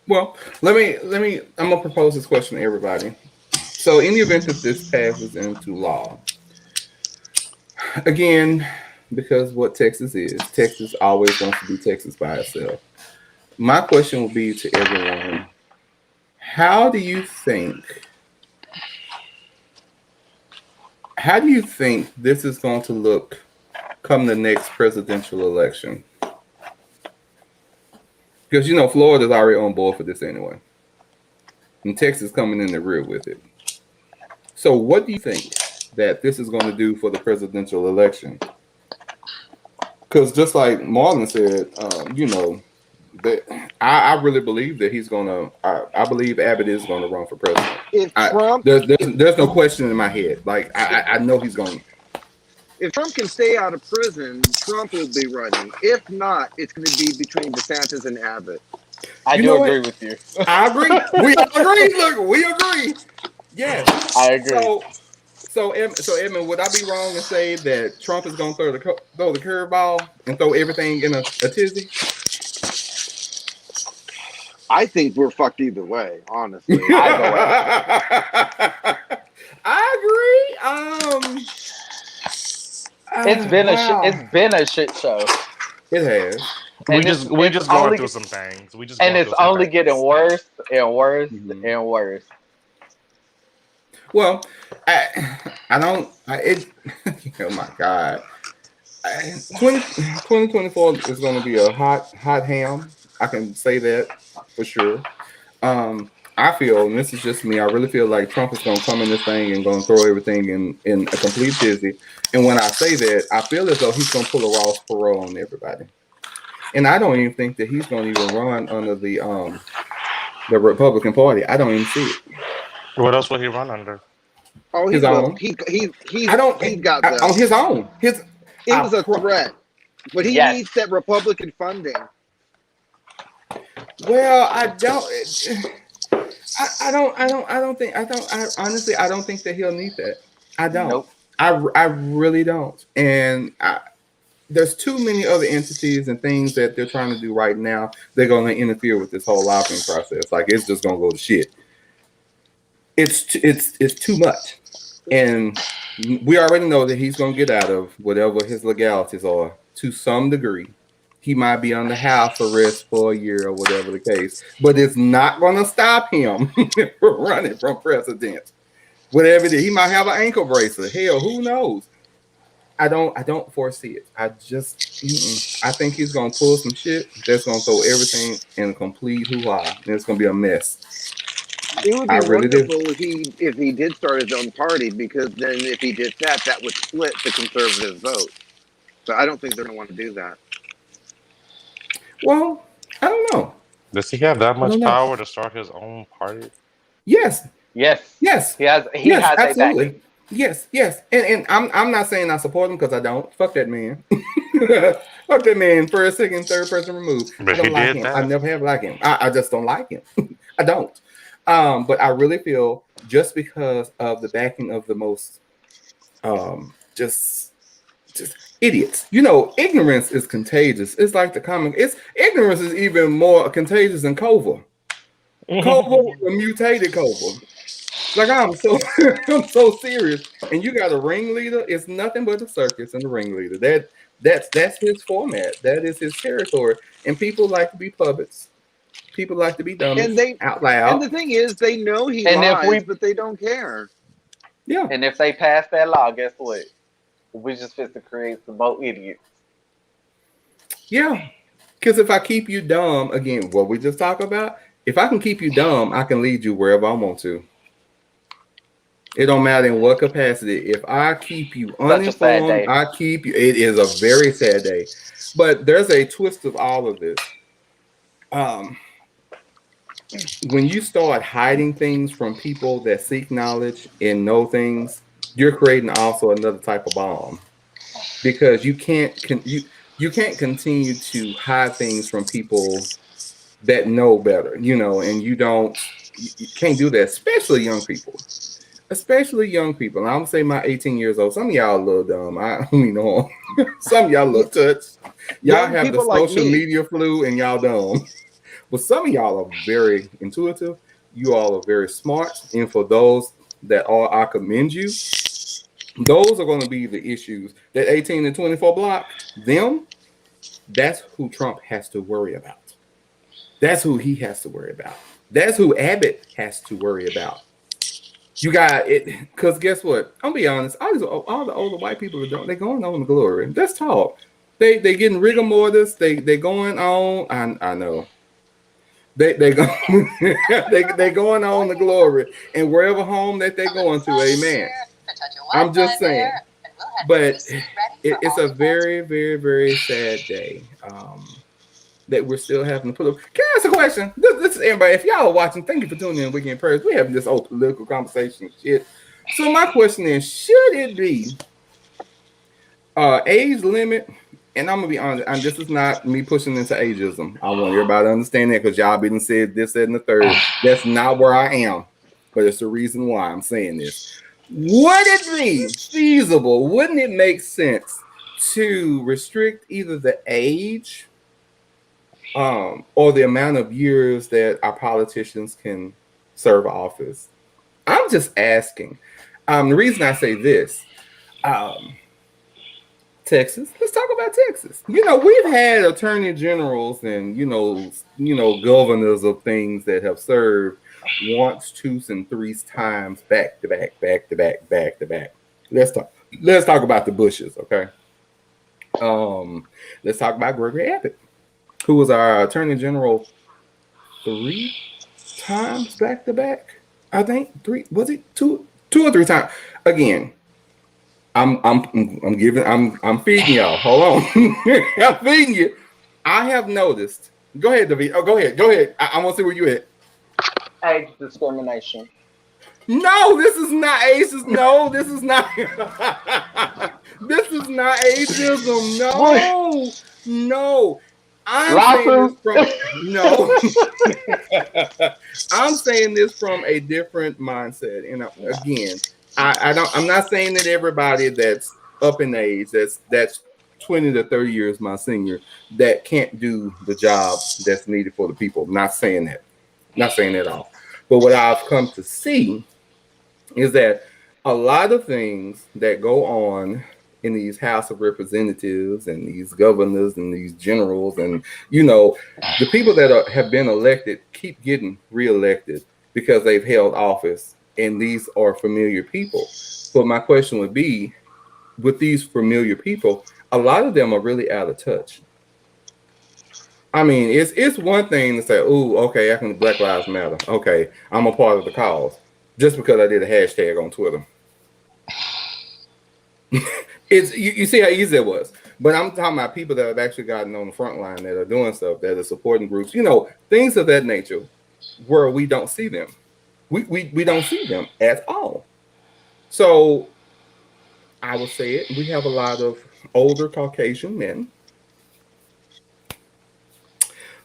Well, let me. I'm gonna propose this question to everybody. So, in the event that this passes into law, again, because what Texas is, Texas always wants to be Texas by itself. My question will be to everyone: how do you think this is going to look come the next presidential election? Because Florida's already on board for this anyway, and Texas coming in the rear with it. So, what do you think that this is going to do for the presidential election? Because just like Marlon said, that I really believe that he's gonna. I believe Abbott is going to run for president. If Trump, there's no question in my head. Like I know he's going. If Trump can stay out of prison, Trump will be running. If not, it's going to be between DeSantis and Abbott. I do agree with you. I agree. We agree. Look, we agree. Yes, I agree. So Edmund, would I be wrong to say that Trump is going to throw the curveball and throw everything in a tizzy? I think we're fucked either way, honestly. I agree. It's been a shit show. It has. We just going through some things. It's only getting worse and worse and worse. Well, oh my God. 2024 is going to be a hot ham. I can say that for sure. I feel, and this is just me, I really feel like Trump is going to come in this thing and going to throw everything in a complete dizzy. And when I say that, I feel as though he's going to pull a Ross Perot on everybody. And I don't even think that he's going to even run under the Republican Party. I don't even see it. What else will he run under? Oh, his own. He got that on his own. It was a threat, but he needs that Republican funding. Well, I honestly don't think that he'll need that. I don't. Nope. I really don't. And there's too many other entities and things that they're trying to do right now. They're going to interfere with this whole lobbying process. Like, it's just going to go to shit. It's too much. And we already know that he's going to get out of whatever his legalities are to some degree. He might be under house arrest for a year or whatever the case, but it's not going to stop him from running from president. Whatever it is, he might have an ankle bracelet. Hell, who knows? I don't foresee it. I think he's going to pull some shit that's going to throw everything in a complete hoo-ha, and it's going to be a mess. It would be wonderful if he did start his own party, because then if he did that would split the conservative vote. So I don't think they're going to want to do that. Well, I don't know. Does he have that much power to start his own party? Yes. He has absolutely. Yes. And I'm not saying I support him, because I don't. Fuck that man. Fuck that man. First, second, third person removed. But I don't like him. I never have liked him. I just don't like him. I don't. But I really feel, just because of the backing of the most just idiots. Ignorance is contagious. It's like ignorance is even more contagious than COVID. COVID, a mutated COVID. Like, I'm so serious. And you got a ringleader. It's nothing but a circus and a ringleader. That's his format. That is his territory. And people like to be puppets. People like to be dumb out loud. And the thing is, they know he lies, but they don't care. Yeah. And if they pass that law, guess what? We just fit to create some more idiots. Yeah. Because if I keep you dumb, again, what we just talked about, if I can keep you dumb, I can lead you wherever I want to. It don't matter in what capacity. If I keep you uninformed, I keep you. It is a very sad day. But there's a twist of all of this. When you start hiding things from people that seek knowledge and know things, you're creating also another type of bomb, because you can't continue to hide things from people that know better, and you can't do that, especially young people. And I'm gonna say my 18 years old. Some of y'all a little dumb. I don't know. Some of y'all a little touched. Y'all have the social media flu and y'all dumb. But some of y'all are very intuitive. You all are very smart. And for those that are, I commend you. Those are going to be the issues. That 18 and 24 block, that's who Trump has to worry about. That's who he has to worry about. That's who Abbott has to worry about. You got it, because guess what? I'll be honest. All the older white people they're going on the glory. Let's talk. They getting rigor mortis. They going on. I know. They go. they going on the glory, and wherever home that they're going to, amen. I'm just saying. But it's a very, very, very sad day. That we're still having to put up. Can I ask a question? This is everybody. If y'all are watching, thank you for tuning in Weekend Prayers. We're having this old political conversation shit. So my question is, should it be age limit? And I'm gonna be honest, and this is not me pushing into ageism. I want everybody to understand that, because y'all been said this, that, and the third. That's not where I am, but it's the reason why I'm saying this. Would it be feasible? Wouldn't it make sense to restrict either the age or the amount of years that our politicians can serve office? I'm just asking. The reason I say this, Texas. Let's talk about Texas. We've had attorney generals and governors of things that have served once, twice, and three times back to back. Let's talk about the Bushes, okay? Let's talk about Gregory Abbott, who was our attorney general 3 times back to back. I think 3, was it 2 or 3 times? Again, I'm feeding y'all. Hold on. I'm feeding you. I have noticed. Go ahead, David. Oh, go ahead. I want to see where you at. Age discrimination. No, this is not ageism. No, this is not. This is not ageism. No. I'm saying this from a different mindset. And again, I'm not saying that everybody that's up in age, that's 20 to 30 years my senior, that can't do the job that's needed for the people. Not saying that. Not saying that at all. But what I've come to see is that a lot of things that go on in these House of Representatives and these governors and these generals and, the people that have been elected keep getting reelected because they've held office, and these are familiar people. But my question would be, with these familiar people, a lot of them are really out of touch. I mean, it's one thing to say, "Oh, okay, I can Black Lives Matter. Okay, I'm a part of the cause," just because I did a hashtag on Twitter. You see how easy it was. But I'm talking about people that have actually gotten on the front line, that are doing stuff, that are supporting groups, things of that nature, where we don't see them. We don't see them at all. So I will say it. We have a lot of older Caucasian men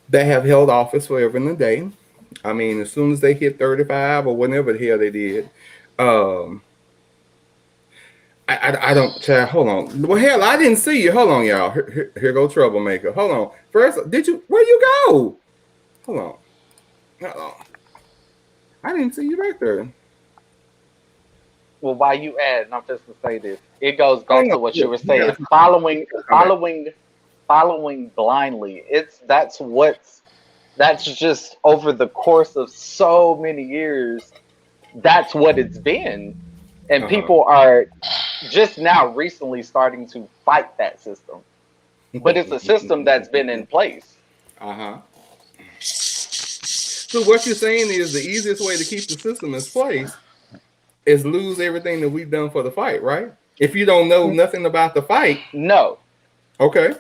that have held office forever and a day. I mean, as soon as they hit 35 or whatever the hell they did, I don't. Hold on. Well, hell, I didn't see you. Hold on, y'all. Here go troublemaker. Hold on. First, where you go? Hold on. I didn't see you back there. Well, while you add, and I'm just to say this, it goes back to what you were saying. Following blindly. That's just over the course of so many years. That's what it's been, and people are just now recently starting to fight that system. But it's a system that's been in place. So what you're saying is the easiest way to keep the system in place is lose everything that we've done for the fight, right? If you don't know nothing about the fight. No. Okay.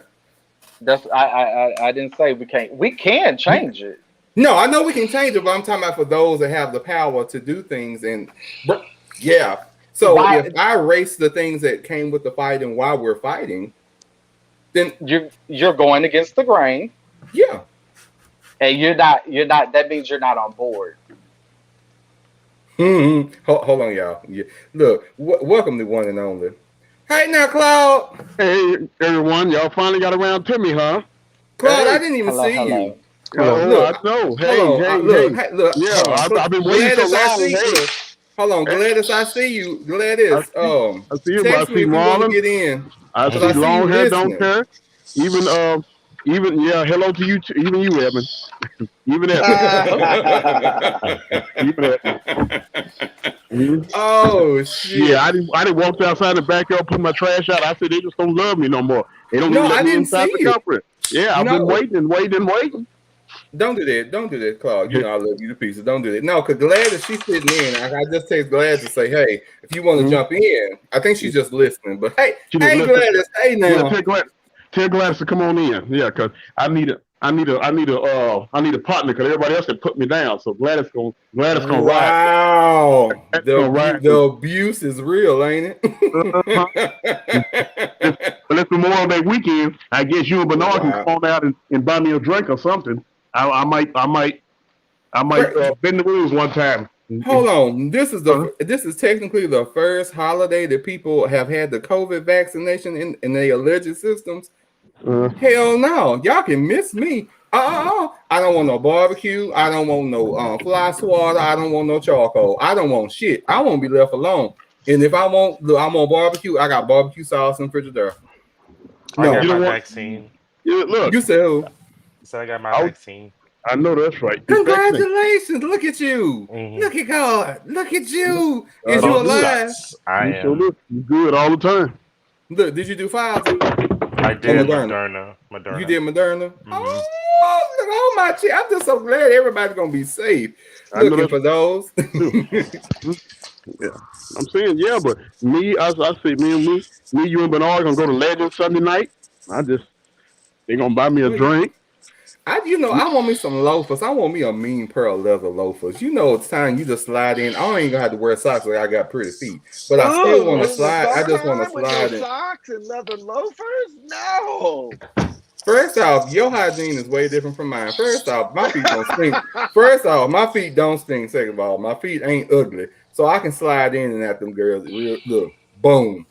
That's I didn't say we can't. We can change it. No, I know we can change it, but I'm talking about for those that have the power to do things. And yeah. So if I erase the things that came with the fight and why we're fighting, then you're going against the grain. Yeah. And you're not, that means you're not on board. Hold on, y'all. Yeah. Look, welcome to one and only. Hey now, Claude. Hey, everyone. Y'all finally got around to me, huh? Claude, I didn't even see you. Oh, look, I know. Hey, look. Yeah, I've been waiting so long. Hold on, Gladys, I see you. Gladys, I see him. text I me see if you want to Marlon. get in. I see I see long you hair, listening. don't care. Even hello to you, even you, Evan. Even that. Even that. Oh shit! Yeah, I didn't walk outside the backyard, put my trash out. I said they just don't love me no more. They don't even let me inside the comfort. Yeah, I've been waiting. Don't do that, Claude. You know I love you to pieces. Don't do that. No, because Gladys, she's sitting in. I just text Gladys to say, hey, if you want to jump in, I think she's just listening. But hey, Gladys, hey now. Yeah, tell Gladys to come on in. Yeah, because I need a partner because everybody else had put me down. So Gladys gonna ride. Wow, the abuse is real, ain't it? But it's Memorial Day weekend. I guess you and Bernard can come on out and buy me a drink or something. I might bend the rules one time. Hold on. This is technically the first holiday that people have had the COVID vaccination in their alleged systems. Hell no. Y'all can miss me. I don't want no barbecue. I don't want no fly swatter. I don't want no charcoal. I don't want shit. I won't be left alone. And if I want barbecue, I got barbecue sauce in the refrigerator. I got my vaccine. Yeah, look. You said who? So I got my vaccine. I know that's right. Congratulations. Look at you. Mm-hmm. Look at God. Look at you. Is you alive? I am. Sure look, you good all the time. Look, did you do Pfizer? I did Moderna. You did Moderna? Mm-hmm. Oh, look, oh my shit. I'm just so glad everybody's going to be safe. Looking for those. Yeah, I'm saying, yeah, but I say, me, you and Bernard gonna go to Legend Sunday night. They gonna buy me a drink. I want me some loafers. I want me a mean pair of leather loafers. It's time you just slide in. I don't even have to wear socks because I got pretty feet. But I still want to slide. I just want to slide in. Socks and leather loafers? No. First off, your hygiene is way different from mine. First off, my feet don't stink. First off, my feet don't stink. Second of all, my feet ain't ugly. So I can slide in and at them girls. Look, boom.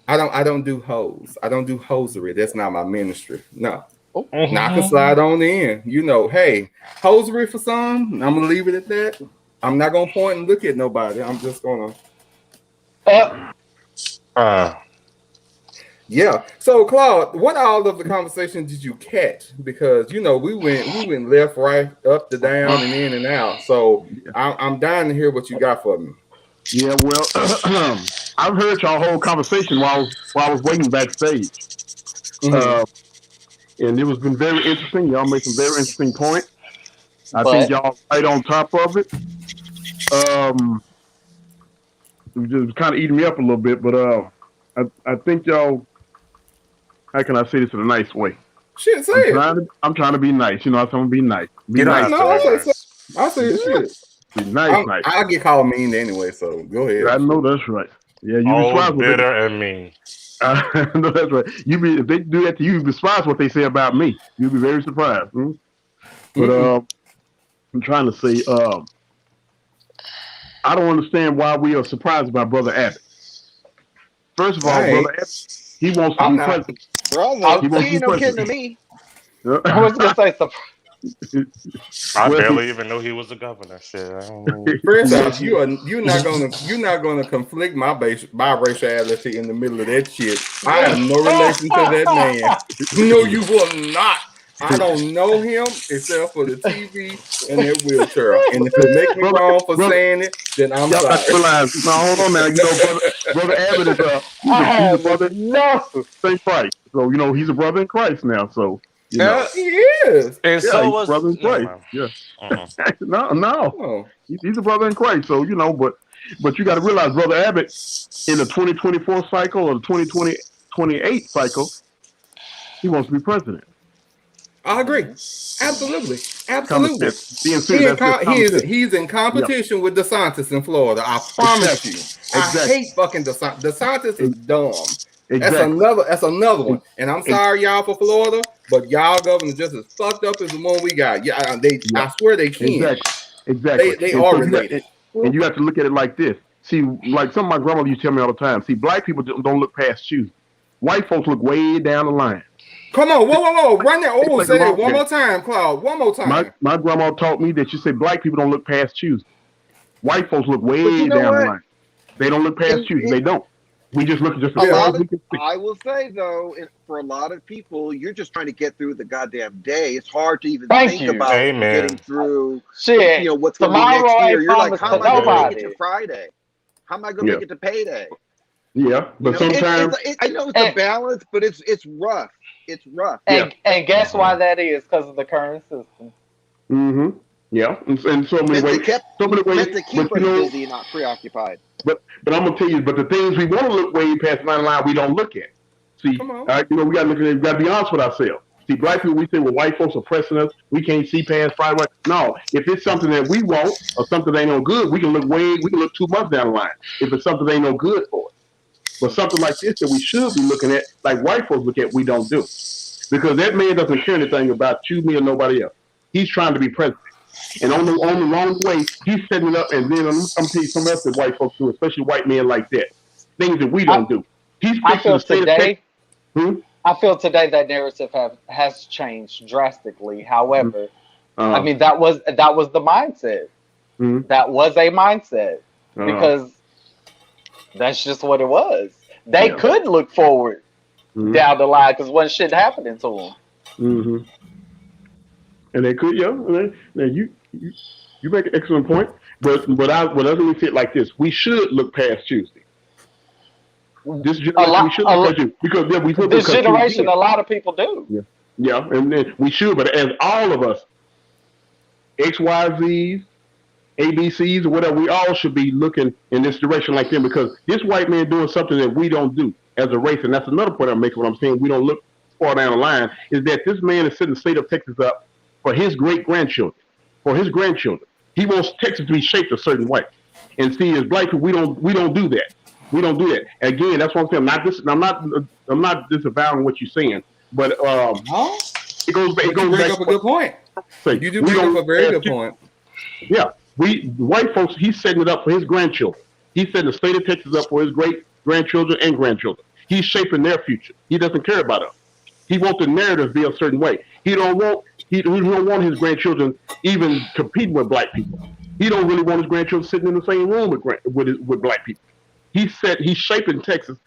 I don't do hose. I don't do hosiery. That's not my ministry. No. Mm-hmm. Now I can slide on in. Hey, hosiery for some. I'm gonna leave it at that. I'm not gonna point and look at nobody. I'm just gonna. Yeah. So Claude, what all of the conversation did you catch? Because we went left, right, up to down, and in and out. So I'm dying to hear what you got for me. Yeah, well, I've heard y'all whole conversation while I was waiting backstage. Mm-hmm. And it was been very interesting. Y'all made some very interesting points. I think y'all right on top of it. It was kind of eating me up a little bit, but I think y'all. How can I say this in a nice way? Shit, say it. I'm trying to be nice. I'm gonna be nice. Be nice. I'll say shit. Be nice. I get called mean anyway, so go ahead. I know that's right. Yeah, you all bitter and mean. I know that's right. If they do that to you, you'd be surprised what they say about me. You'd be very surprised. Hmm? But I'm trying to say, I don't understand why we are surprised about Brother Abbott. First of all, Brother Abbott, he wants to be president. Brother, he ain't no kidding to me. I was gonna say something. I barely even know he was a governor. Shit. First off, you're not gonna conflict my raciality in the middle of that shit. I have no relation to that man. No, you will not. I don't know him except for the TV and that wheelchair. And if it makes me wrong for saying it, then I'm sorry. No, hold on now. Brother Abbott is he's a brother. No, same Christ. So he's a brother in Christ now. So. He is. And so was brother in Christ. Yeah. No. He's a brother in Christ. So but you got to realize, Brother Abbott, in the 2024 cycle or the 2028 cycle, he wants to be president. I agree. Absolutely. He's in competition with DeSantis in Florida. I promise you. Exactly. I hate fucking DeSantis. DeSantis is dumb. Exactly. That's another one. And I'm sorry, y'all, for Florida, but y'all governor just as fucked up as the one we got. Yeah, I swear they can. Exactly. They are related. And you have to look at it like this. See, like some of my grandmother used to tell me all the time. See, black people don't look past choosing. White folks look way down the line. Come on, whoa. Run that. Oh, say that one more time, Claude. One more time. My grandma taught me that she said black people don't look past choosing. White folks look way But you know down the what? line. They don't look past you. They don't. We just look just A as far lot as we of, can see. I will say though, for a lot of people, you're just trying to get through the goddamn day. It's hard to even think about Amen. getting through. Shit. What's going to be next Tomorrow year? ain't You're like, promised how to am I going to make it nobody. to Friday? How am I going to make it to payday? Yeah, but sometimes I know it's a balance, but it's rough. It's rough. And guess why that is? Because of the current system. Mm-hmm. Yeah, in so many ways. Meant to keep but us busy, not preoccupied. But I'm gonna tell you, but the things we want to look way past the line, we don't look at. See, we gotta look at it. We gotta be honest with ourselves. See, black people, we say, well, white folks are pressing us. We can't see past Friday. No, if it's something that we want or something that ain't no good, we can look 2 months down the line. If it's something that ain't no good for us. But something like this that we should be looking at, like white folks look at, we don't do. Because that man doesn't care anything about you, me, or nobody else. He's trying to be president. And on the wrong way, he's setting it up. And then I'm tell you something else that white folks do, especially white men like that. Things that we don't do. He's fixing the state of Texas. I feel today that narrative has changed drastically. However, I mean that was the mindset. That was a mindset because that's just what it was. They could look forward down the line because when shit happening to them. And they could, Now you make an excellent point, but let me say it like this: we should look past Tuesday. This generation, we should look past Tuesday because we look this generation, a lot of people do. Yeah, and then we should, but as all of us, XYZs, ABCs, or whatever, we all should be looking in this direction like them because this white man doing something that we don't do as a race, and that's another point I'm making. What I'm saying, we don't look far down the line is that this man is setting the state of Texas up for his great-grandchildren, for his grandchildren. He wants Texas to be shaped a certain way. And see, as black people, we don't do that. We don't do that. Again, that's what I'm saying. I'm not disavowing what you're saying, but it goes back. You bring up a good point. You do bring up a very good point. Yeah, white folks. He's setting it up for his grandchildren. He's setting the state of Texas up for his great-grandchildren and grandchildren. He's shaping their future. He doesn't care about us. He wants the narrative to be a certain way. He don't want his grandchildren even competing with black people. He don't really want his grandchildren sitting in the same room with black people. He's shaping Texas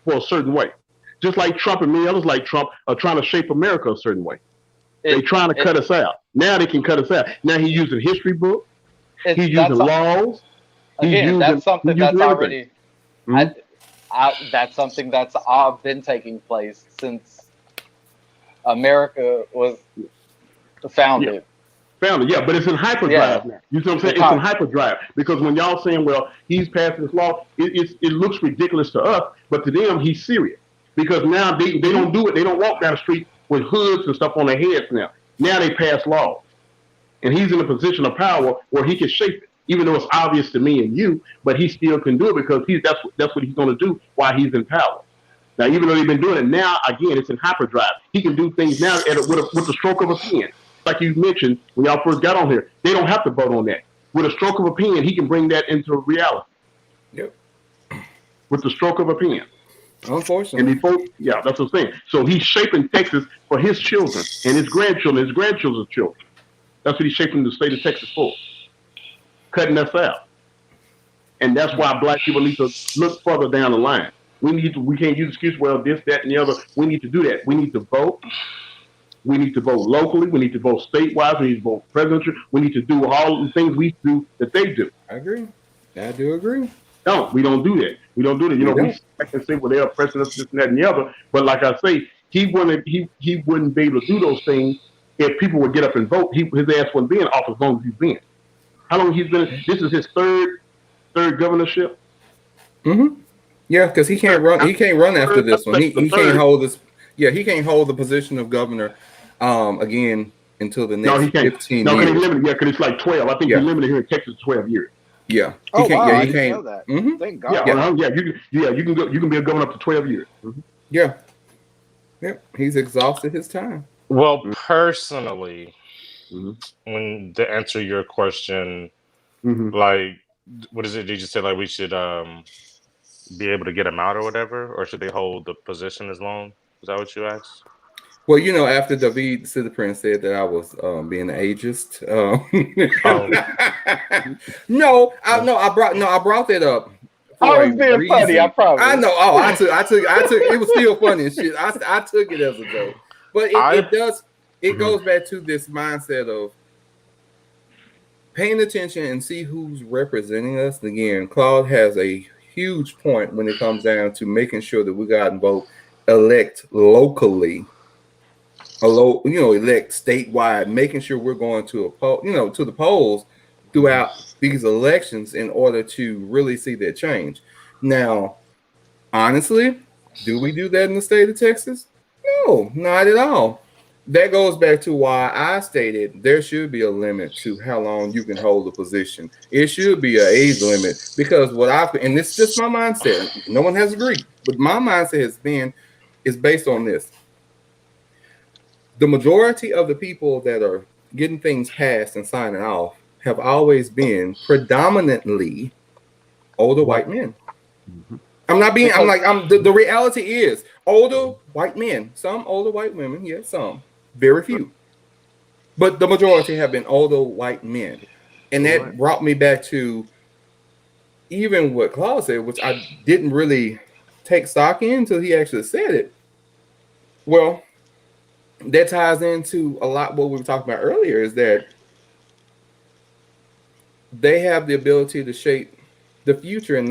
for a certain way. Just like Trump and many others like Trump are trying to shape America a certain way. They're trying to cut us out. Now they can cut us out. Now he's using history books. He's using laws. That's something that's already. That's something that's all been taking place since America was founded. Yeah, but it's in hyperdrive now. You see what I'm saying? It's in hyperdrive because when y'all saying, well, he's passing this law, it looks ridiculous to us, but to them, he's serious because now they don't do it. They don't walk down the street with hoods and stuff on their heads now. Now they pass laws, and he's in a position of power where he can shape it, even though it's obvious to me and you, but he still can do it because that's what he's going to do while he's in power. Now, even though they've been doing it, now, again, it's in hyperdrive. He can do things now with a stroke of a pen. Like you mentioned when y'all first got on here, they don't have to vote on that. With a stroke of a pen, he can bring that into reality. Yep. With the stroke of a pen. Unfortunately. And that's what I'm saying. So he's shaping Texas for his children and his grandchildren's children. That's what he's shaping the state of Texas for. Cutting us out. And that's why black people need to look further down the line. We can't use excuse, well, this, that, and the other. We need to do that. We need to vote. We need to vote locally. We need to vote statewide. We need to vote presidential. We need to do all the things we do that they do. I agree. I do agree. No, we don't do that. We don't do that. You know, we can say, well, they're oppressing us, this and that and the other. But like I say, he wouldn't be able to do those things if people would get up and vote. His ass wouldn't be in office as long as he's been. How long he's been? This is his third governorship. Mm-hmm. Yeah, because he can't run. He can't run after this one. He can't hold this. Yeah, he can't hold the position of governor again until the next 15 years. No, because he's limited. Yeah, because it's like 12. I think he's limited here in Texas to 12 years. Yeah. He can't. Yeah, he can't. Know that. Mm-hmm. Thank God. You can go. You can be a governor up to 12 years. Mm-hmm. Yeah. Yep. He's exhausted his time. Well, personally, when to answer your question, like, what is it? Did you say like we should be able to get him out or whatever, or should they hold the position as long? Is that what you asked? Well, you know, after David Citaprin said that I was being ageist, no, I brought that up. I was being funny, I promise. I know. Oh, I took. It was still funny and shit. I took it as a joke, but it does. It goes back to this mindset of paying attention and see who's representing us. Again, Claude has a huge point when it comes down to making sure that we got and vote, elect locally, elect statewide, making sure we're going to to the polls throughout these elections in order to really see that change. Now, honestly, do we do that in the state of Texas? No, not at all. That goes back to why I stated there should be a limit to how long you can hold a position. It should be an age limit, because and it's just my mindset. No one has agreed, but my mindset is based on this. The majority of the people that are getting things passed and signing off have always been predominantly older white men. Mm-hmm. The reality is older white men, some older white women, yes, some, very few. But the majority have been older white men. And that brought me back to even what Claude said, which I didn't really take stock in until he actually said it. Well, that ties into a lot what we were talking about earlier, is that they have the ability to shape the future and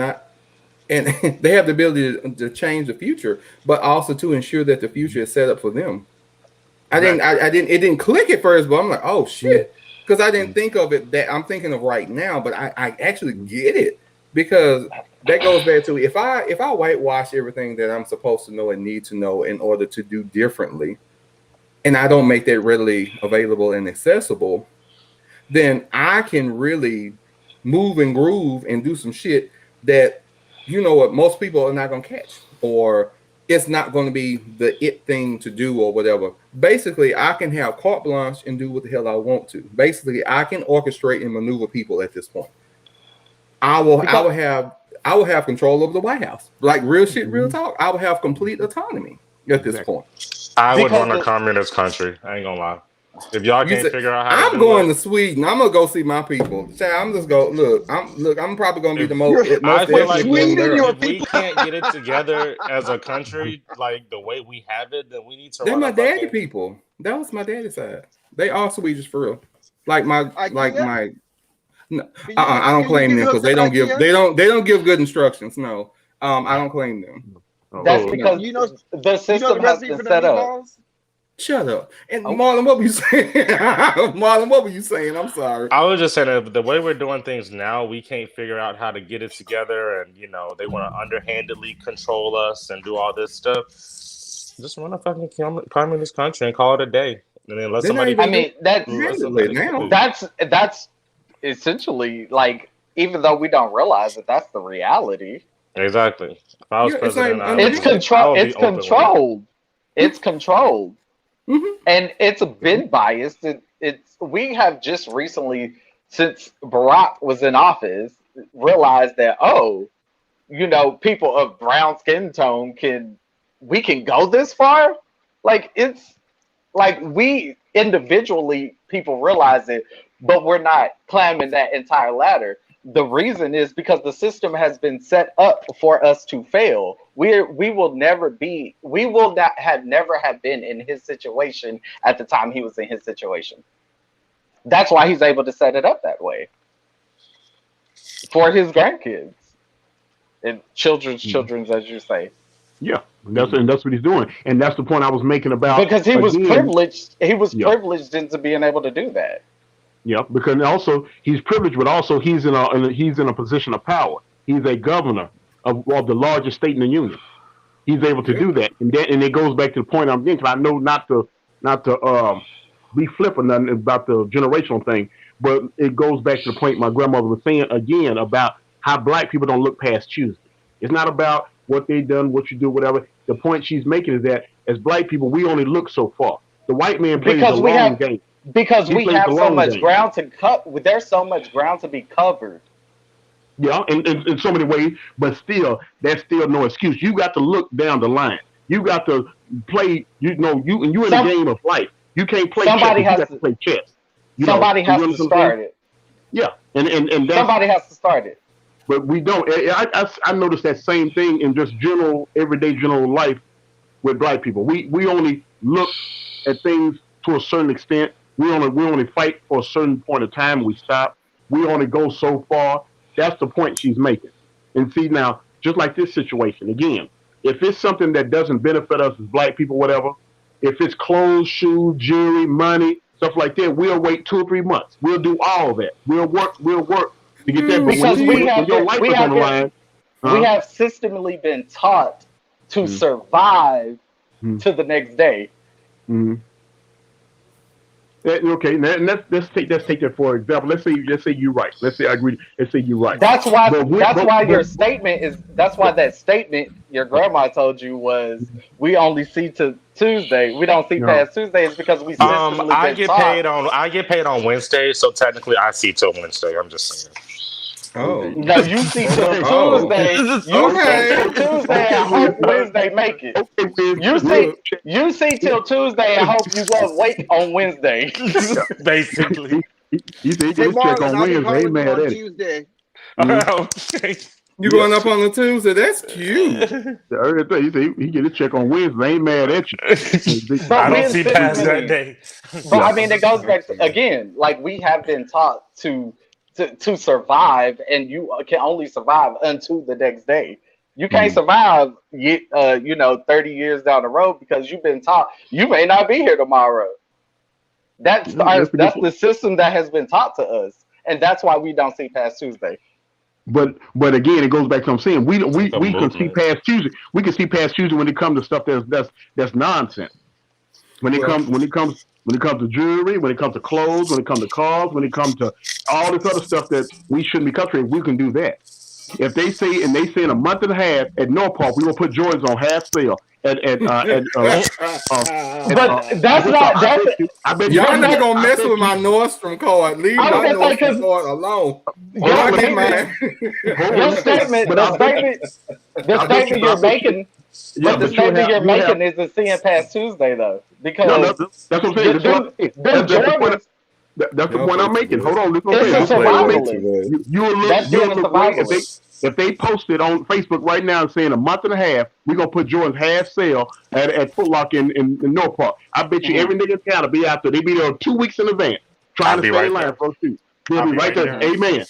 they have the ability to change the future, but also to ensure that the future is set up for them. It didn't click at first, but I'm like, oh shit, because I didn't think of it that I'm thinking of right now, but I actually get it, because that goes back to if I whitewash everything that I'm supposed to know and need to know in order to do differently, and I don't make that readily available and accessible, then I can really move and groove and do some shit that, most people are not going to catch, or it's not going to be the it thing to do or whatever. Basically, I can have carte blanche and do what the hell I want to. Basically, I can orchestrate and maneuver people at this point. I will have control over the White House. Like real shit, real talk. I will have complete autonomy at this point. I would run a communist country. I ain't gonna lie. If y'all can't figure out how I'm going to Sweden. I'm gonna go see my people. I'm just go look. I'm probably gonna be the most. I feel like if we can't get it together as a country, like the way we have it, then we need to. They're my daddy people. That was my daddy's side. They are Swedish for real. I don't claim them because they don't give good instructions. No, I don't claim them. That's because the system has been set up. Shut up. And Marlon, what were you saying? Marlon, what were you saying? I'm sorry. I was just saying that the way we're doing things now, we can't figure out how to get it together, and they want to underhandedly control us and do all this stuff. Just run a fucking communist country and call it a day. And then let somebody. That's essentially, like, even though we don't realize it, that's the reality. Exactly. If I was president, it's controlled. It's controlled. Mm-hmm. And it's been biased. We have just recently, since Barack was in office, realized that people of brown skin tone can go this far. Like, it's like we individually, people realize it, but we're not climbing that entire ladder. The reason is because the system has been set up for us to fail. We will never have been in his situation at the time he was in his situation. That's why he's able to set it up that way for his grandkids and children's, as you say. Yeah, that's what he's doing, and that's the point I was making about, because he was privileged. He was privileged into being able to do that. Yeah, because also he's privileged, but also he's in a position of power. He's a governor of the largest state in the union. He's able to do that, and it goes back to the point I'm getting. I know not to be flip or nothing about the generational thing, but it goes back to the point my grandmother was saying again about how black people don't look past Tuesday. It's not about what they've done, what you do, whatever. The point she's making is that as black people, we only look so far. The white man plays the long game. Because we have so much ground to cut. There's so much ground to be covered. Yeah, in so many ways, but still, that's still no excuse. You got to look down the line. You got to play. You in the game of life. You can't play chess. You got to play chess. Somebody has to start it. Yeah, and somebody has to start it. But we don't. I noticed that same thing in just everyday general life with black people. We only look at things to a certain extent. We only fight for a certain point of time. We stop. We only go so far. That's the point she's making. And see now, just like this situation again, if it's something that doesn't benefit us as black people, whatever, if it's clothes, shoes, jewelry, money, stuff like that, we'll wait 2 or 3 months. We'll do all of that. We'll work to get that. Because we have systemically been taught to survive to the next day. Mm-hmm. Okay, let's take that for example. Let's say you're right. Let's say I agree. Let's say you're right. That's why that statement your grandma told you was we only see to Tuesday. We don't see past Tuesday. Is because we I get paid on Wednesday, so technically I see till Wednesday. I'm just saying. Oh no, you see till Tuesday. You see till Tuesday and hope Wednesday make it. You see till Tuesday and hope you go wait on Wednesday. Basically, you see, get his check on Wednesday. Ain't mad at Tuesday. Okay. You going up on the Tuesday? That's cute. He get his check on Wednesday. Ain't mad at you. I don't see past that day. But I mean, it goes back to, again, like we have been taught to survive, and you can only survive until the next day. You can't survive, 30 years down the road because you've been taught you may not be here tomorrow. That's the system that has been taught to us, and that's why we don't see past Tuesday. But again, it goes back to what I'm saying. We can see past Tuesday. We can see past Tuesday when it comes to stuff that's nonsense. When it comes to jewelry, when it comes to clothes, when it comes to cars, when it comes to all this other stuff that we shouldn't be covering, we can do that. If they say in a month and a half at North Park, we will put Jordans on half sale. But that's not. I bet y'all not gonna mess with my Nordstrom card. Leave my Nordstrom card alone. The statement you're making. But the statement you're making isn't seeing past Tuesday though, because that's what I'm saying. That's the point I'm making. Hold on, if they posted on Facebook right now and saying a month and a half, we're gonna put Jordan's half sale at Foot Locker in North Park. I bet you every nigga in town will be out there. They be there 2 weeks in advance trying to stay in line for a shoot. They'll be right there. Amen,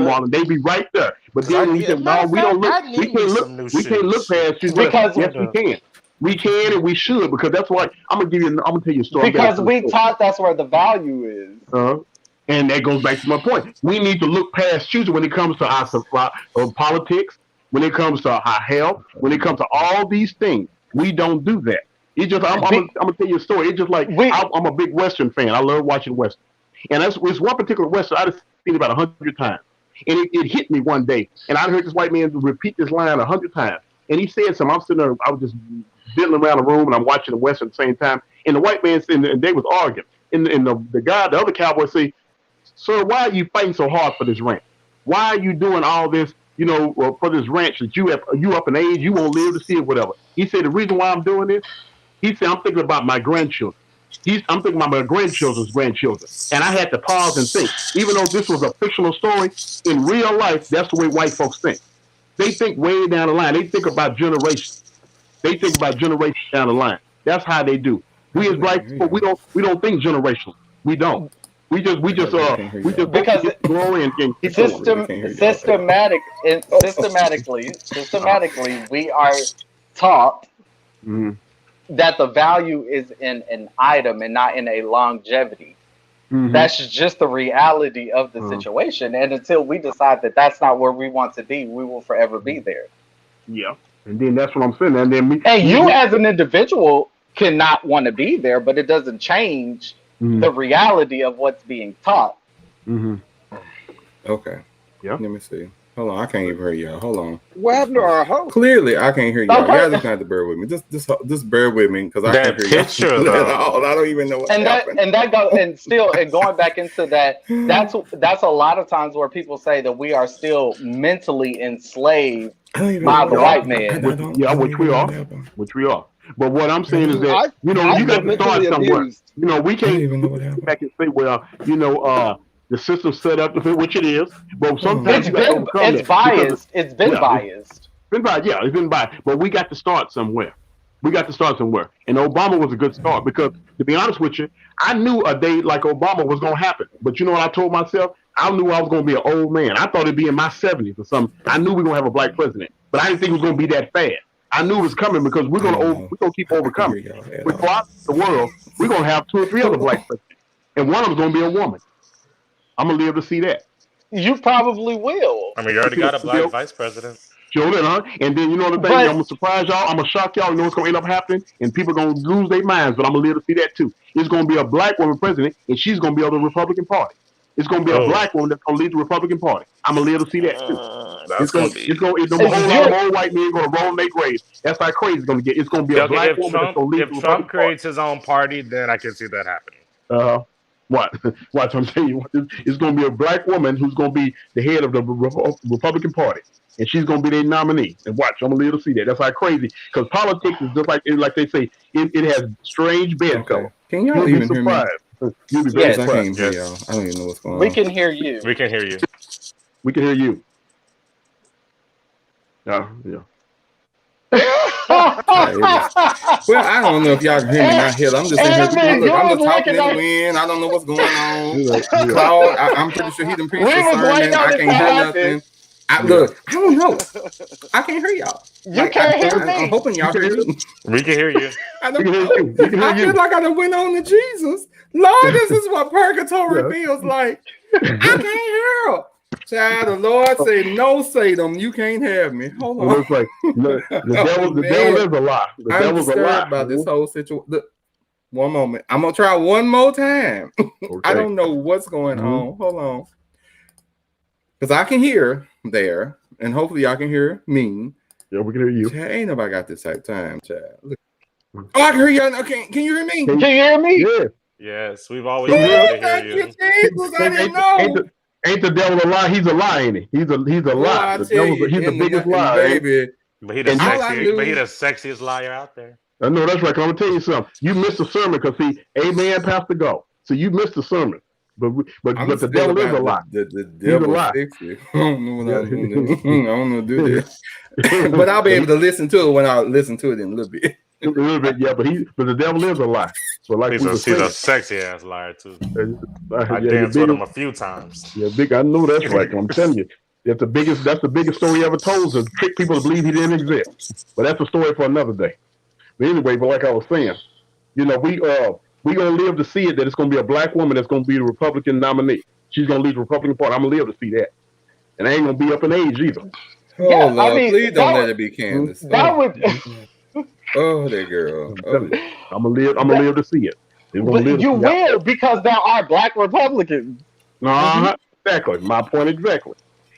Marlon. They be right there. But then we said, no, we don't look. We can't look past you because yes, we can. We can and we should, because that's why I'm gonna tell you a story. Because we taught that's where the value is. And that goes back to my point. We need to look past Tuesday when it comes to our politics, when it comes to our health, when it comes to all these things. We don't do that. I'm gonna tell you a story. It's just like I'm a big Western fan. I love watching Western. And it's one particular Western I've seen about 100 times. And it hit me one day. And I heard this white man repeat this line 100 times. And he said something. I'm sitting there, I was just diddling around the room and I'm watching the Western at the same time. And the white man said, and they was arguing. And the other cowboy say, "Sir, why are you fighting so hard for this ranch? Why are you doing all this, for this ranch that you up in age, you won't live to see it, whatever." He said, "The reason why I'm doing this," he said, "I'm thinking about my grandchildren. I'm thinking about my grandchildren's grandchildren." And I had to pause and think, even though this was a fictional story, in real life, that's the way white folks think. They think way down the line. They think about generations. They think about generations down the line. That's how they do. We as black people, we don't think generational. We don't. We just because glory and keep systematically we are taught that the value is in an item and not in a longevity. That's just the reality of the situation. And until we decide that that's not where we want to be, we will forever be there. Yeah. And then that's what I'm saying. And then you as an individual cannot want to be there, but it doesn't change the reality of what's being taught. Okay. Yeah. Let me see. Hold on, I can't even hear y'all. Hold on. What happened to our host? Clearly, I can't hear y'all. Okay. Y'all just have to bear with me. Just bear with me because I That can't hear picture, y'all at though. all. I don't even know what happened. And going back into that, that's a lot of times where people say that we are still mentally enslaved by the white man. Which we are. But what I'm saying is that you got to start somewhere. You know, we can't sit back and say, well, the system set up to fit, which it is. But sometimes It's biased. It's been biased. It's been biased. But we got to start somewhere. And Obama was a good start because, to be honest with you, I knew a day like Obama was going to happen. But you know what I told myself? I knew I was going to be an old man. I thought it'd be in my 70s or something. I knew we were going to have a black president. But I didn't think it was going to be that fast. I knew it was coming because we're going to keep overcoming. Across the world, we're going to have 2 or 3 other black presidents. And one of them is going to be a woman. I'm going to live to see that. You probably will. I mean, you already got a black vice president. Sure did, huh? And then, you know the thing, I'm going to surprise y'all. I'm going to shock y'all. You know what's going to end up happening? And people are going to lose their minds, but I'm going to live to see that too. It's going to be a black woman president, and she's going to be of the Republican Party. It's going to be a black woman that's going to lead the Republican Party. I'm going to live to see that too. The whole white men going to roll in their graves. That's how crazy it's going to get. It's going to be a black woman that's going to lead the Republican Party. If Trump creates his own party, then I can see that happening. Watch, I'm telling you, it's going to be a black woman who's going to be the head of the Republican Party, and she's going to be their nominee. And watch, I'm going to live to see that. That's how crazy, because politics is just like they say, it has strange bedfellows. Can y'all even hear me? You'll be very I can't surprised. hear y'all. I don't even know what's going on. We can hear you. We can hear you. We can hear you. Yeah. Well, I don't know if y'all can hear me not here. I'm just in here. Look, I'm just talking in the wind. I don't know what's going on. Claude, I'm pretty sure he done preached his sermon. I can't hear nothing. I don't know. I can't hear y'all. You can't hear me. I'm hoping y'all can hear me. We can hear you. I feel like I done went on to Jesus. Lord, this is what purgatory feels like. I can't hear him. Child, the Lord say, no, Satan, you can't have me. Hold on. It's like, the devil is a lie. The devil's a lie. About this whole situation. One moment. I'm going to try one more time. Okay. I don't know what's going on. Hold on. Because I can hear there, and hopefully y'all can hear me. Yeah, we can hear you. Child, ain't nobody got this type of time, child. Look. Oh, I can hear y'all. Okay, can you hear me? Can you hear me? Yeah. Yes, we've always been able to hear you. Jesus, I didn't know. Ain't the devil a lie? He's a lie, ain't he? He's a lie. He's the biggest liar, baby. But he's the sexiest liar out there. I know that's right. I'm gonna tell you something. You missed the sermon because amen, Pastor Go. So you missed the sermon. But the devil is a lie. The devil is sexy. I don't know what I'm gonna do. I don't know to do this. But I'll be able to listen to it when I listen to it in a little bit. A little bit, yeah. But the devil is a lie. So like he's a sexy ass liar too. I danced with him a few times. Yeah, big. I know that's right. I'm telling you, that's the biggest story he ever told, to trick people to believe he didn't exist. But that's a story for another day. But anyway, like I was saying, we gonna live to see it, that it's gonna be a black woman that's gonna be the Republican nominee. She's gonna lead the Republican Party. I'm gonna live to see that, and I ain't gonna be up in age either. Oh yeah, Lord, please don't let it be Candace. That would. Oh, that girl. Oh. I'm gonna live to see it. You will, because there are black Republicans. Exactly. My point exactly.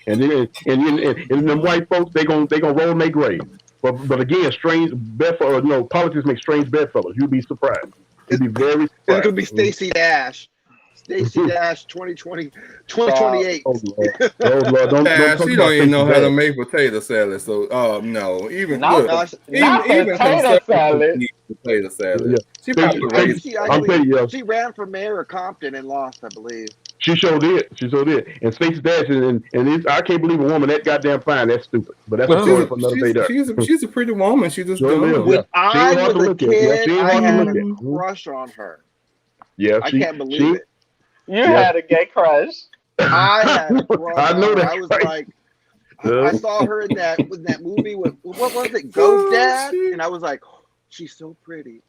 And then white folks, they gonna roll in their grave. But again, strange bedfellows. Politics make strange bedfellows. You'd be surprised. You'd be very surprised. It's gonna be Stacey Dash. Stacey Dash 2028. Oh Lord, don't she don't even know how to make potato salad. So no, even potato salad. Potato salad. Yeah. She probably she ran for mayor of Compton and lost, I believe. She sure did. And Stacey Dash and I can't believe a woman that goddamn fine. That's stupid. But that's a story for another day. She's a pretty woman. She just when I was a kid, I had a crush on her. Yeah, I can't believe it. You had a gay crush. I had a crush. I know that. I was like, I saw her in that movie with, what was it, Ghost Dad? And I was like, oh, she's so pretty.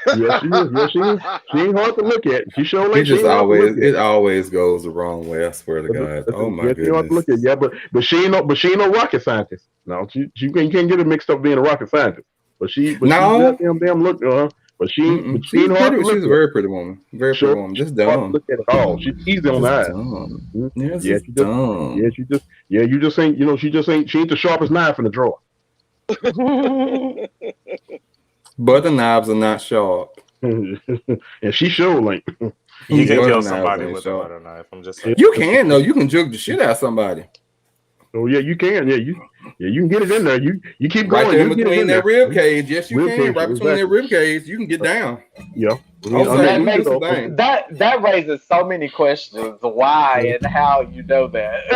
Yes, she is. Yes, she is. She ain't hard to look at. It always goes the wrong way. I swear to God. Oh my goodness. Hard to look at. Yeah, but she ain't no rocket scientist. No, you can't get it mixed up being a rocket scientist. But she damn look. But she ain't hard to look she's a very pretty woman. Very pretty woman. Just dumb. Look at it all. She's easy on the eyes. You just ain't, she ain't the sharpest knife in the drawer. But the knives are not sharp. And she sure ain't. You can kill somebody with a butter knife. I'm just saying. You can though. You can juke the shit out of somebody. Oh yeah, you can. Yeah, you can get it in there. You keep going. Right there in between that rib cage. Yes, you can. Right between that rib cage, you can get down. Yeah. That raises so many questions. Why and how you know that?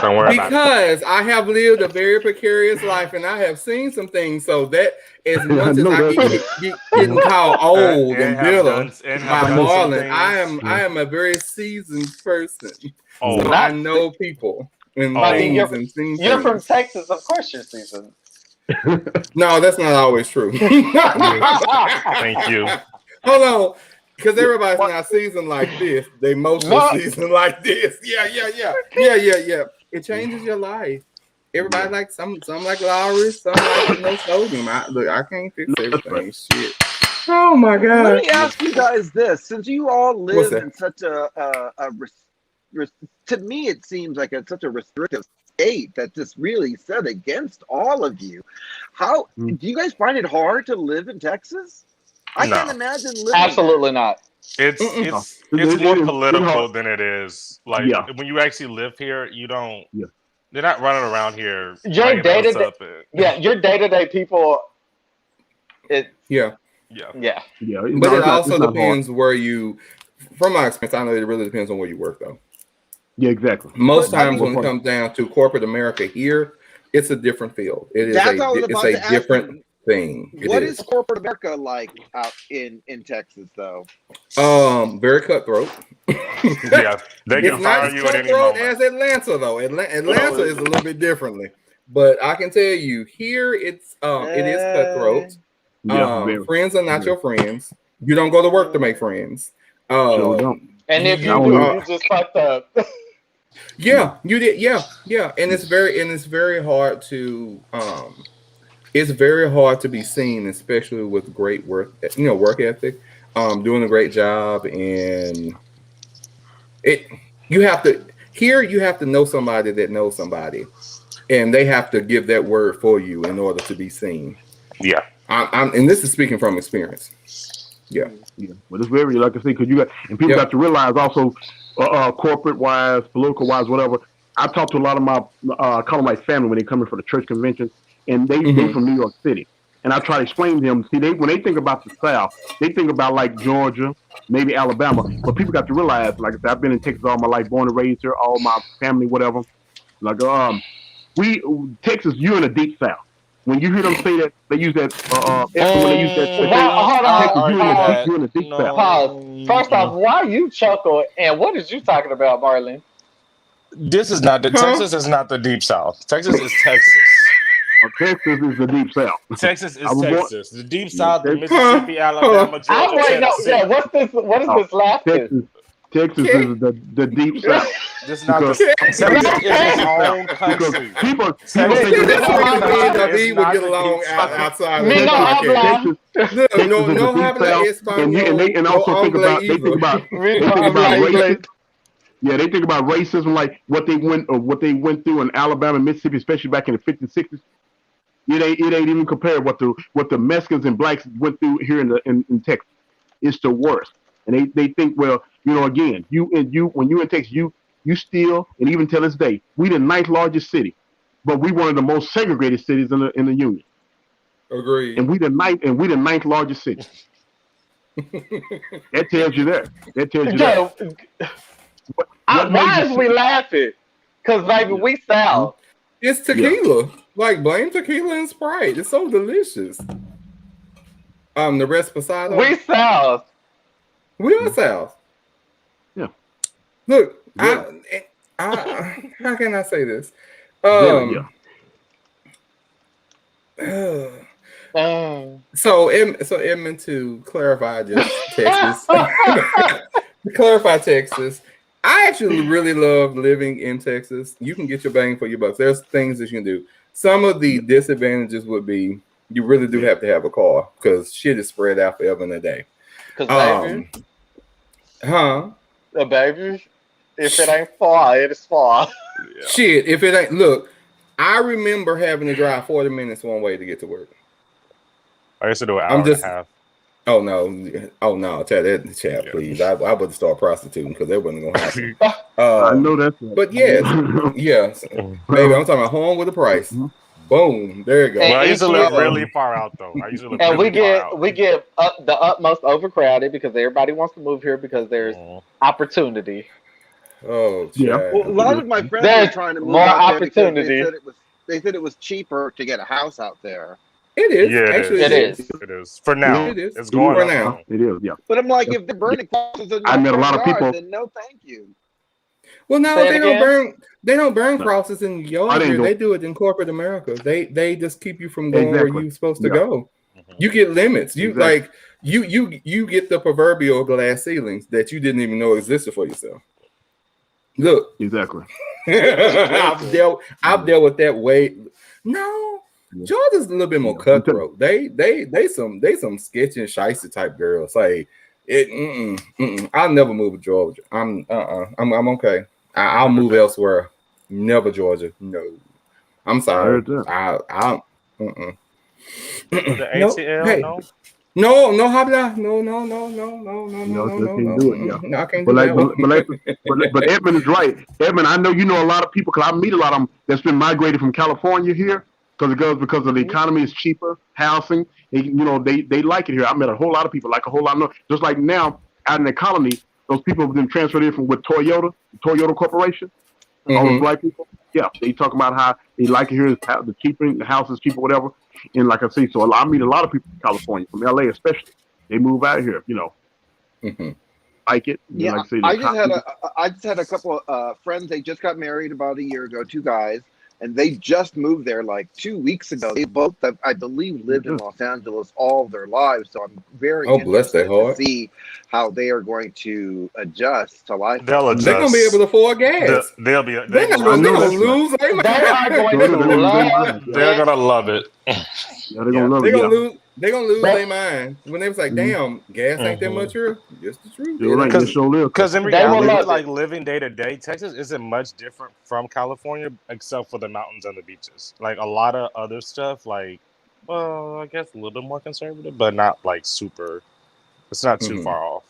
Don't worry about it. Because I have lived a very precarious life and I have seen some things. So that as much as I get getting called old and bitter by Marlon, I am a very seasoned person. Oh, so I know people. You're from Texas, of course you're seasoned. No, that's not always true. Thank you. Hold on, because everybody's not seasoned like this. They mostly seasoned like this. Yeah. It changes your life. Everybody like some like Lowry, some like sodium. I can't fix everything. Shit. Oh my God. Let me ask you guys this: since you all live in such to me, it seems like it's such a restrictive state that's just really set against all of you. How do you guys find it hard to live in Texas? I can't imagine living. Absolutely not. It's more political than it is. Like when you actually live here, you don't. Yeah. They're not running around here. Your day-to-day people. Yeah. But it also depends where you. From my experience, I know it really depends on where you work, though. Yeah, exactly. Most times when it comes down to corporate America here, it's a different field. It's a different thing. What is corporate America like out in Texas, though? Very cutthroat. Yeah, they can fire you at any moment. As Atlanta, though. Atlanta is a little bit differently, but I can tell you here it is cutthroat. Friends are not your friends. You don't go to work to make friends. And if you do, you just fucked up. Yeah, you did. Yeah, and it's very hard to be seen, especially with great work ethic, doing a great job, and you have to know somebody that knows somebody, and they have to give that word for you in order to be seen. Yeah, and this is speaking from experience. Yeah. But it's very, like I say, because people got to realize also, corporate wise, political wise, whatever. I talk to a lot of my call them my family when they come in for the church convention, and they from New York City, and I try to explain to them. See, when they think about the South, they think about like Georgia, maybe Alabama, but people got to realize, like I said, I've been in Texas all my life, born and raised here, all my family, whatever. Like Texas, you're in the deep South. When you hear them say that, they use that. When they use that, you're in the deep South. Pause. First off, why you chuckle? And what is you talking about, Marlon? This is not Texas is not the deep South. Texas is Texas. Texas is the deep South. Texas is Texas. The deep South, Mississippi, Alabama, Georgia. What is this laughing? Texas is the deep South. This is not Texas is its own country. People would get along outside of the and also think about racism. Yeah, they think about racism, like what they went through in Alabama, Mississippi, especially back in the 50s, 60s. It ain't even compared what the Mexicans and blacks went through here in Texas. It's the worst. And they think, well, again, when you in Texas, you still, and even till this day, we the 9th largest city, but we one of the most segregated cities in the union. Agreed. And we the 9th largest city. That tells you that. Why is we laughing? Because baby, we South. It's tequila. Yeah. Like blame tequila and Sprite. It's so delicious. The Reposado. We South. We are South. Yeah. Look, I how can I say this? So Edmund, to clarify just Texas. To clarify Texas, I actually really love living in Texas. You can get your bang for your buck. There's things that you can do. Some of the disadvantages would be You really do have to have a car because shit is spread out forever in a day. Because baby, if it ain't far, it is far. Yeah. Shit, if it ain't, look, I remember having to drive 40 minutes one way to get to work. I used to do an hour and a half. Oh no, tell that chat, please. I would start prostituting because that wasn't gonna happen. I know that's right. But yes, baby, I'm talking about home with a price. Boom, there you go. Well, I used to live really far out though. We get the utmost overcrowded because everybody wants to move here because there's opportunity. Oh, yeah. Well, a lot of my friends are trying to move more out opportunity. They said it was cheaper to get a house out there. It is. Yeah, actually, it is. It is. For now. It is. It's going for up now. It is, yeah. But I'm like, if they're burning crosses in I met a lot of people. then no, thank you. Well, no, they don't burn. They don't burn crosses in yard here. They do it in corporate America. They just keep you from going where you're supposed to go. You get limits. You like you get the proverbial glass ceilings that you didn't even know existed for yourself. Look, exactly. I've dealt with that way. No, Georgia's a little bit more cutthroat. They some sketchy and shicey type girls. Like I'll never move to Georgia. I'm okay. I'll move elsewhere. Never Georgia. No, I'm sorry. The ATL, hey. No, habla. No. I can't do that. But Edmund is right. Edmund, I know you know a lot of people because I meet a lot of them that's been migrated from California here because of the economy is cheaper, housing. And, they like it here. I met a whole lot of people, like a whole lot of just like now out in the colony, those people have been transferred in with Toyota Corporation. All those black people. Yeah, they talk about how they like it here. The house is cheaper, whatever. And like I say, so I meet a lot of people from California, from LA especially. They move out here, like it. Yeah, like I, say, I just had a couple of friends. They just got married about a year ago, 2 guys, and they just moved there like 2 weeks ago. They both, I believe, lived in Los Angeles all their lives. So I'm very interested to see how they are going to adjust to life. They're going to be able to afford gas. They're going to lose. They're going to love it. Yeah, they're going to love it. They're going to lose their mind when they was like, damn, gas ain't that much here. Just the truth. Because in reality, like living day to day, Texas isn't much different from California except for the mountains and the beaches. Like a lot of other stuff, like, well, I guess a little bit more conservative, but not like super. It's not too far off.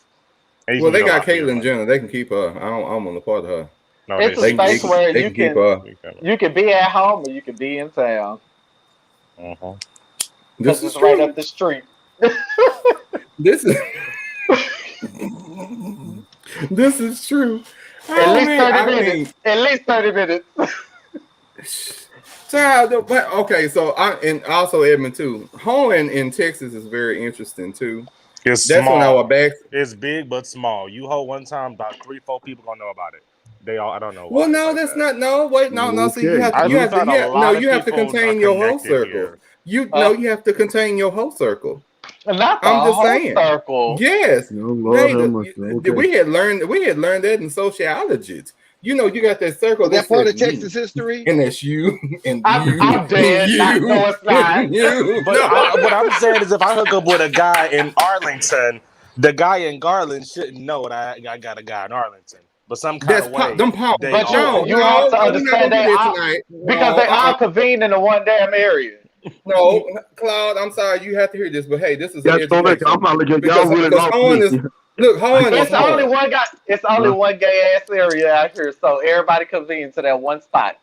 Well, they got Caitlyn Jenner. They can keep her. I'm on the part of her. No, it's a space where you can be at home or you can be in town. This is right up the street. This is true. At least 30 minutes. But okay, so and also Edmund too. Home in Texas is very interesting too. That's small. When I was back. It's big but small. You hold one time, about 3-4 people gonna know about it. They all, I don't know. Well, no, that's not. No, wait, no. See, you have to contain your whole circle. You have to contain your whole circle. Not the whole circle. Yes. We had learned that in sociology. You got that circle. That part of Texas history. And that's you. And I'm dead. No, it's not. But what I'm saying is if I hook up with a guy in Arlington, the guy in Garland shouldn't know that I got a guy in Arlington. But some kind of way. But you have to understand because they all convene in the one damn area. No, Claude, I'm sorry, you have to hear this, but hey, this is I'm not looking at y'all really look, it's only one guy. It's only one gay ass area out here, so everybody convenes to that one spot.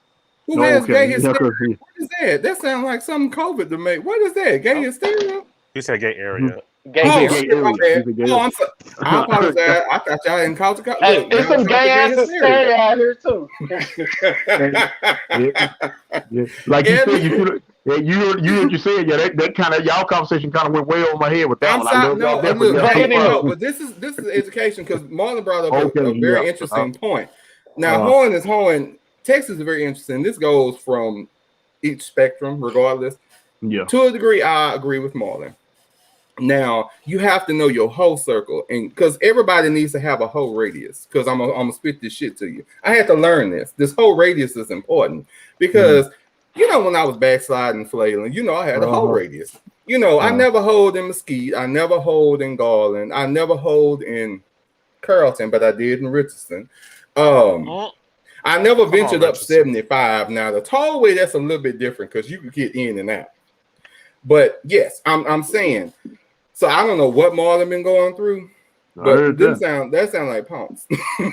Who has gay hysteria? What is that? That sounds like some COVID to me. What is that? Gay hysteria? He said gay area. I'm sorry. I apologize. I thought y'all didn't call it. There's some gay ass hysteria out here too. Like you said, you said, that kind of y'all conversation kind of went way over my head with that one. But this is education because Marlon brought up a very interesting point. Now, Horn is Horn. Texas is very interesting. This goes from each spectrum, regardless. Yeah. To a degree, I agree with Marlon. Now you have to know your whole circle, and because everybody needs to have a whole radius. Because I'm gonna spit this shit to you. I had to learn this. This whole radius is important because you know, when I was backsliding, flailing, you know, I had a whole radius. You know, I never hold in Mesquite. I never hold in Garland. I never hold in Carrollton, but I did in Richardson. I never ventured up 75. Now the tollway, that's a little bit different because you can get in and out. But yes, I'm saying. So I don't know what Marlon been going through, but that sound like pumps.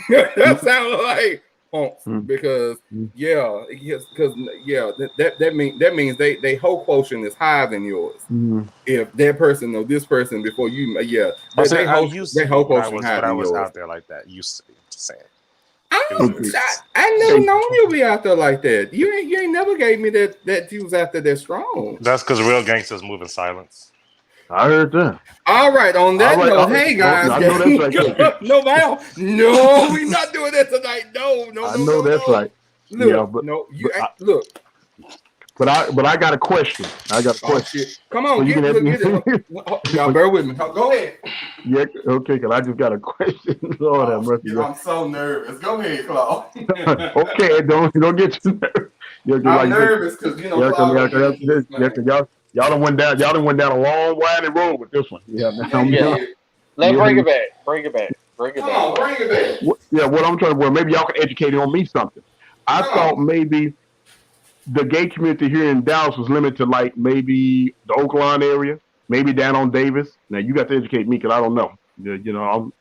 That sound like pumps because that means they whole quotient is higher than yours. If that person or this person before you, they whole quotient higher than yours. I was out there like that. Used to be. Just saying. I never known you be out there like that. You ain't never gave me that you was out there that strong. That's because real gangsters move in silence. I heard that. All right, on that note, hey guys, no, we're not doing that tonight. No, I know that's right. Look. But I got a question. Come on, get it. Y'all bear with me. Go ahead. Yeah, okay, because I just got a question. Lord have mercy. I'm so nervous. Go ahead, Claude. Okay, don't get you nervous. I'm nervous because you know. Y'all done went down a long, winding road with this one. Let's bring it back. Bring it back. What I'm trying to. Well, maybe y'all can educate on me something. I thought maybe the gay community here in Dallas was limited to like maybe the Oakland area, maybe down on Davis. Now you got to educate me because I don't know. You know,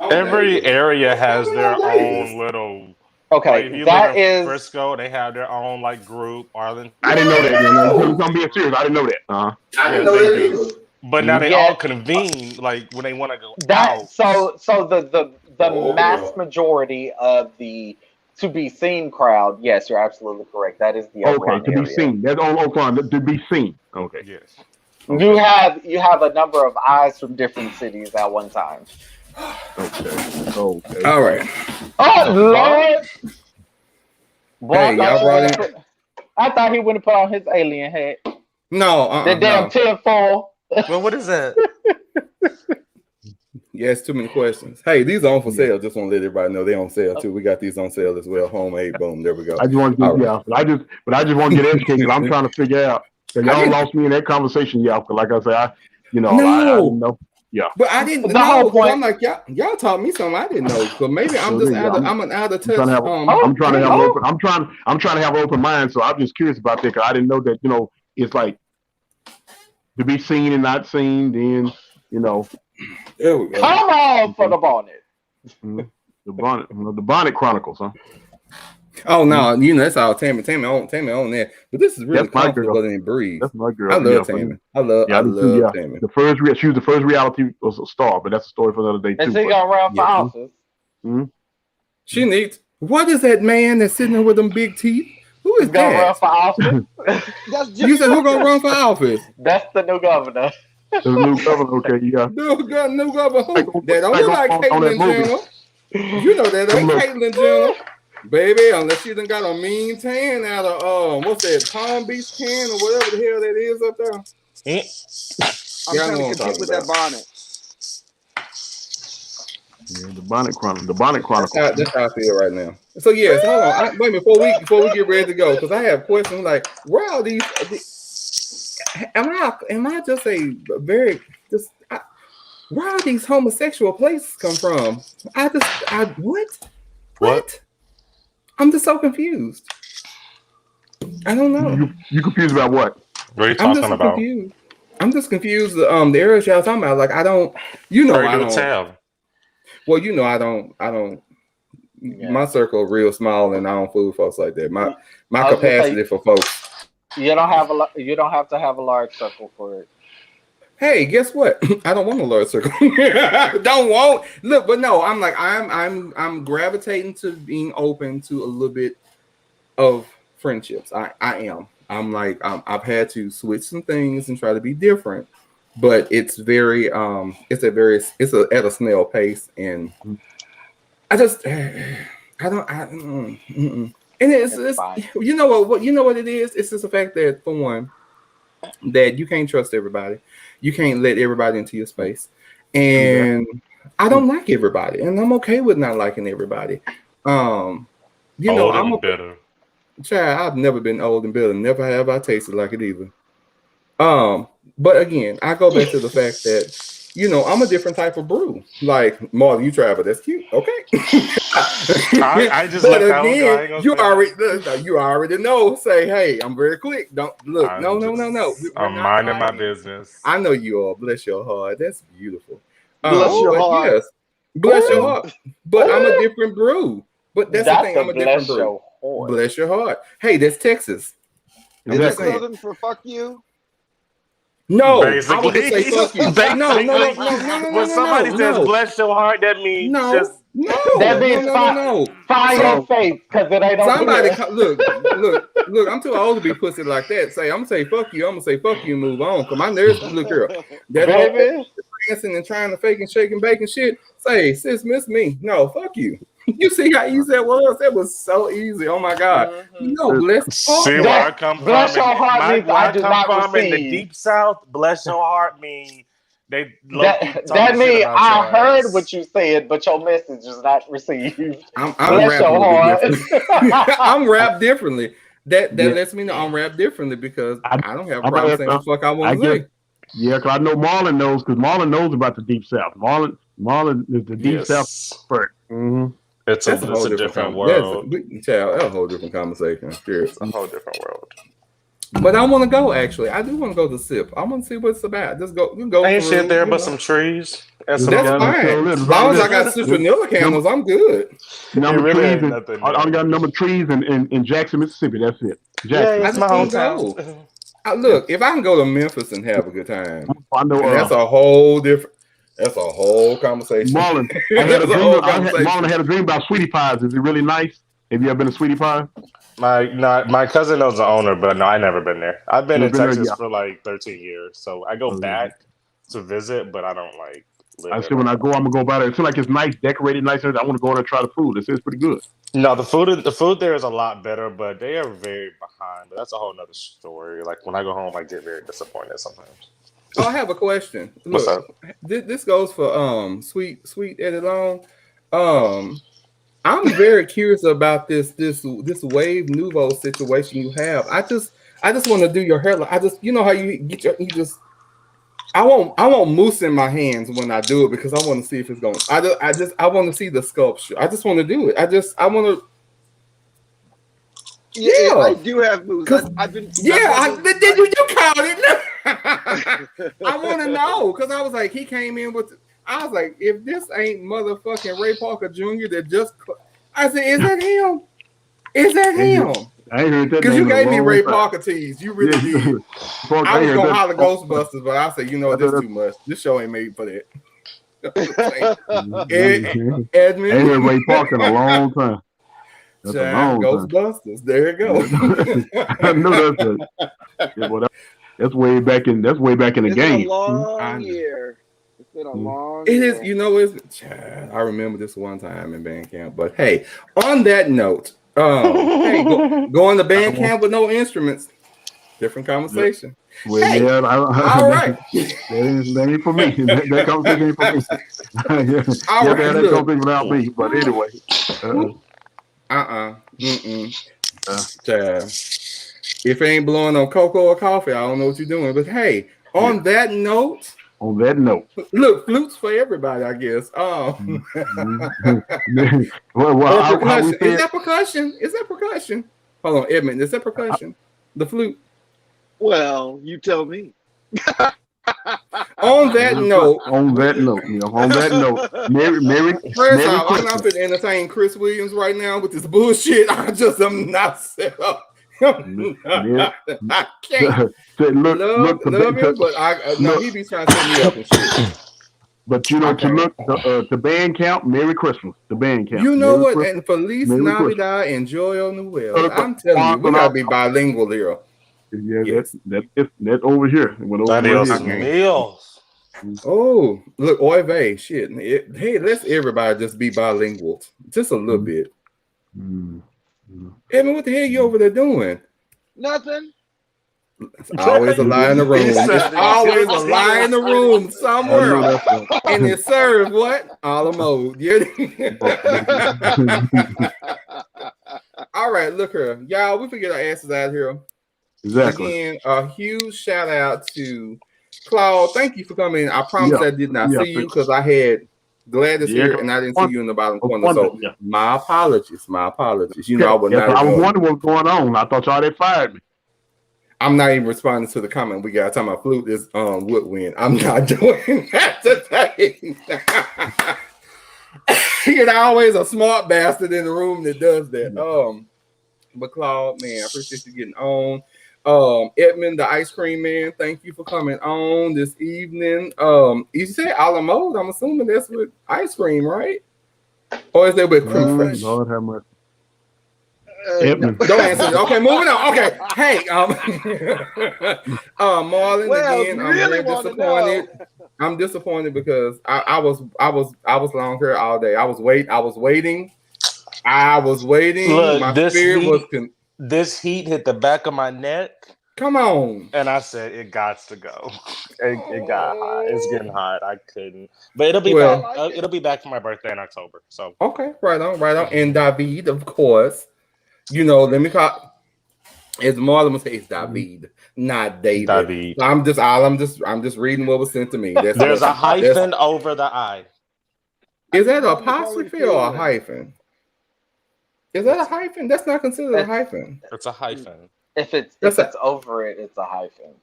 every area has their own little. Okay, like if you live in Frisco, they have their own like group. Arlington. I didn't know that. I'm being serious. I didn't know that. I didn't know that either. But now they all convene like when they want to go out. So the mass majority of the to be seen crowd, yes, you're absolutely correct. That is the Oakland area. Be seen. That's on Oakland to be seen. Okay. Yes. You have a number of eyes from different cities at one time. Okay. All right. Oh Lord! Boy, hey, y'all brought in. I thought he wouldn't put on his alien hat. No, the damn tinfoil. Well, what is that? Yes, too many questions. Hey, these are on for sale. Just want to let everybody know they're on sale too. We got these on sale as well. Homemade, boom. There we go. I just want to I just want to get educated. I'm trying to figure out. Y'all lost me in that conversation, like I said, I didn't know. Yeah, but I didn't know. I'm like y'all taught me something I didn't know. So maybe I'm just I'm an out of touch. I'm trying to have an open mind. So I'm just curious about that because I didn't know that. You know, it's like to be seen and not seen. Then there we go. Come on for the bonnet. The bonnet chronicles, huh? Oh no, that's all Tammy on there. But this is really comfortable and breathe. That's my girl. I love Tammy. I love Tammy. She was the first reality star, but that's a story for another day too. And she gonna run for office. Mm-hmm. She needs. What is that man that's sitting there with them big teeth? Who is gonna run for office? You said who gonna run for office? That's the new governor. The new governor, okay, yeah. New governor who? That don't look like Caitlyn Jenner. You know that ain't Caitlyn Jenner. Baby, unless she done got a mean tan out of what's that, Palm Beach tan or whatever the hell that is up there. I'm trying to compete with that bonnet. Yeah, the bonnet chronicle. That's how I feel right now. So yes, hold on. Wait a minute, before we get ready to go, because I have questions like, where are these? Am I just a very where are these homosexual places come from? What? I'm just so confused. I don't know. You confused about what? What are you talking about? Confused. I'm just confused. The areas y'all talking about, like I don't. I don't. Tell. Well, I don't. Yeah. My circle real small, and I don't fool folks like that. My capacity for folks. You don't have to have a large circle for it. Hey, guess what? I don't want a large circle. Don't want. Look, but no, I'm like I'm gravitating to being open to a little bit of friendships. I am. I'm like I've had to switch some things and try to be different, but it's very it's at a snail pace, and I just and it's you know what it is. It's just the fact that for one, that you can't trust everybody. You can't let everybody into your space. And I don't like everybody. And I'm okay with not liking everybody. I'm better. Child, I've never been old and bitter. Never have I tasted like it either. But again, I go back to the fact that I'm a different type of brew. Like Marlon, you try, but that's cute. Okay. I just but again, you already know. Say, hey, I'm very quick. Don't look. No. I'm minding my business. I know you are. Bless your heart. That's beautiful. Bless your heart. Yes, bless your heart. But I'm a different brew. But that's the thing. I'm a different brew. Bless your heart. Hey, that's Texas. Is that Southern for fuck you? No, basically. I would just say fuck you. No. When somebody says bless your heart, that means that means find your faith because it ain't somebody. Look. I'm too old to be pussy like that. Say I'm gonna say fuck you. I'm gonna say fuck you and move on. Cause my nerves look here. That baby dancing and trying to fake and shake and bake and shit. Say sis, miss me. No, fuck you. You see how easy that was? That was so easy. Oh my God. Bless see where I come from. Bless your heart means I do not receive. In the deep south, bless your heart means they that means I heard what you said, but your message is not received. I'm wrapped differently. That lets me know I'm wrapped differently because I don't have a problem saying what the fuck I want to say. Yeah, because I know Marlon knows knows about the deep south. Marlon is the deep south expert. Mm-hmm. It's a different world. That's a whole different conversation. Seriously. It's a whole different world. But I want to go, actually. I do want to go to SIP. I want to see what it's about. Just go. Ain't shit there but some trees. That's fine. As long as I got citronella candles, I'm good. Number trees. I got number trees in Jackson, Mississippi. That's it. Jackson. That's my hometown. Look, if I can go to Memphis and have a good time, I know that's a whole different. That's a whole conversation. Marlon, Marlon had a dream about sweetie pies. Is it really nice? Have you ever been to Sweetie Pie? My cousin knows the owner, but no, I never been there. I've been in Texas for like 13 years, so I go back to visit, but I don't like. I said when I go, I'm gonna go by there. It feels like it's nice, decorated, nice. I want to go there and try the food. It says pretty good. No, the food there is a lot better, but they are very behind. But that's a whole nother story. Like when I go home, I get very disappointed sometimes. Oh, I have a question. What's up? This goes for sweet Eddie Long. I'm very curious about this Wave Nouveau situation you have. I just want to do your hair. I just how you get you just. I want mousse in my hands when I do it because I want to see if it's going. I want to see the sculpture. I just want to do it. I want to. Yeah, I do have moves. I've been. Yeah, did you called it? I want to know because I was like, he came in with. I was like, if this ain't motherfucking Ray Parker Jr. that just. I said, is that him? Is that him? I ain't heard that. Because you gave me Ray Parker tease. You really did. I was gonna holler Ghostbusters, but I said, this is too much. This show ain't made for that. Edmund. I ain't heard Ray Parker in a long time. Ghostbusters. There you go. I know that's way back in the game. It's a long year. It's been a long year. It is, I remember this one time in band camp. But hey, on that note, going to band camp with no instruments, different conversation. Well, hey, all right. That ain't for me. That conversation ain't for me. That conversation without me. But anyway. If it ain't blowing on cocoa or coffee, I don't know what you're doing. But hey, on that note, look, flutes for everybody, I guess. Is that percussion? Is that percussion? Hold on, Edmund. Is that percussion? The flute. Well, you tell me. On that note, Mary. First off, I'm not going to entertain Chris Williams right now with this bullshit. I just am not set up. I can't love him, but he be trying to set me up and shit. But to band camp, Merry Christmas. The band camp. You know what? And Feliz Navidad and Joyeux Noel. I'm telling you, we gotta be bilingual here. Yeah, that's over here. Meals. Oh, look, oy vey, shit. Hey, let's everybody just be bilingual, just a little bit. Evan, what the hell you over there doing? Nothing. It's always a lie in the room. It's always a lie in the room somewhere. And it serves what? A la mode. All right, look here, y'all. We forget our asses out here. Exactly. Again, a huge shout out to Claude. Thank you for coming. I promise I did not see you because I had Gladys here and I didn't see you in the bottom corner. So my apologies. My apologies. You know, I would not. I was wondering what's going on. I thought y'all had fired me. I'm not even responding to the comment we got talking about flute is woodwind. I'm not doing that today. You're always a smart bastard in the room that does that. But Claude, man, I appreciate you getting on. Edmund, the ice cream man, thank you for coming on this evening. You said a la mode. I'm assuming that's with ice cream, right? Or is that with cream fresh? Lord have mercy. Don't answer. Okay, moving on. Okay, hey, Marlon, again, I'm really disappointed. I'm disappointed because I was long here all day. I was waiting. Look, my spirit was. This heat hit the back of my neck. Come on. And I said, it got to go. It got hot. It's getting hot. I couldn't. But it'll be back. It'll be back for my birthday in October. So okay, right on. And David, of course. You know, let me call. As Marlon would say, it's David, not David. David. I'm just reading what was sent to me. There's a hyphen over the I. Is that an apostrophe or a hyphen? Is that a hyphen? That's not considered a hyphen. It's a hyphen. If it's over it, it's a hyphen.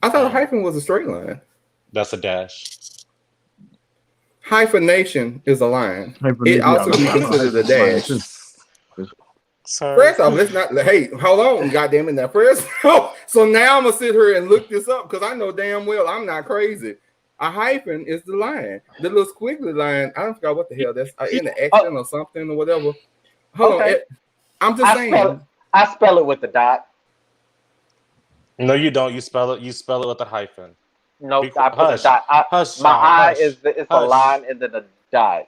I thought a hyphen was a straight line. That's a dash. Hyphenation is a line. It also be considered a dash. Sorry. First off, let's not. Hey, hold on, goddamn it! Now, first, so now I'm gonna sit here and look this up because I know damn well I'm not crazy. A hyphen is the line, the little squiggly line. I don't forget what the hell that's in the accent or something or whatever. Hold on, I'm just saying. I spell it with a dot. No, you don't. You spell it with a hyphen. No, I put a dot. My I is a line and then a dot.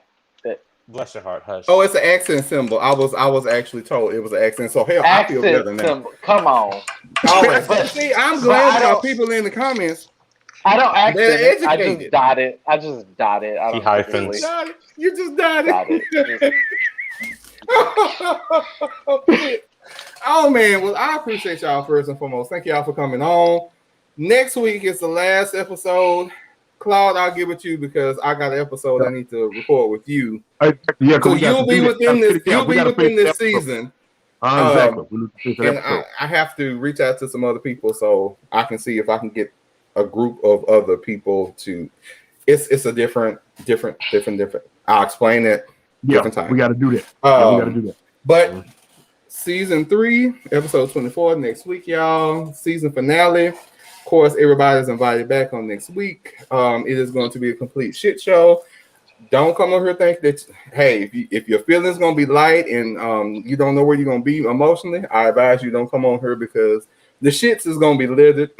Bless your heart, hush. Oh, it's an accent symbol. I was actually told it was an accent. So hell, I feel better now. Come on. All right. See, I'm glad there are people in the comments. I don't accent. I just dot it. I don't he hyphens. You just dot it. Oh man, well I appreciate y'all first and foremost. Thank y'all for coming on. Next week is the last episode. Claude, I'll give it to you because I got an episode I need to record with you. Yeah, so you'll be within this. You'll be within this season. Exactly. And I have to reach out to some other people so I can see if I can get a group of other people to. It's a different. I'll explain it. Different time. We got to do that. We got to do that. But season 3, episode 24 next week, y'all. Season finale. Of course, everybody's invited back on next week. It is going to be a complete shit show. Don't come over here think that, hey, if your feelings going to be light and you don't know where you're going to be emotionally, I advise you don't come on here because the shits is going to be littered.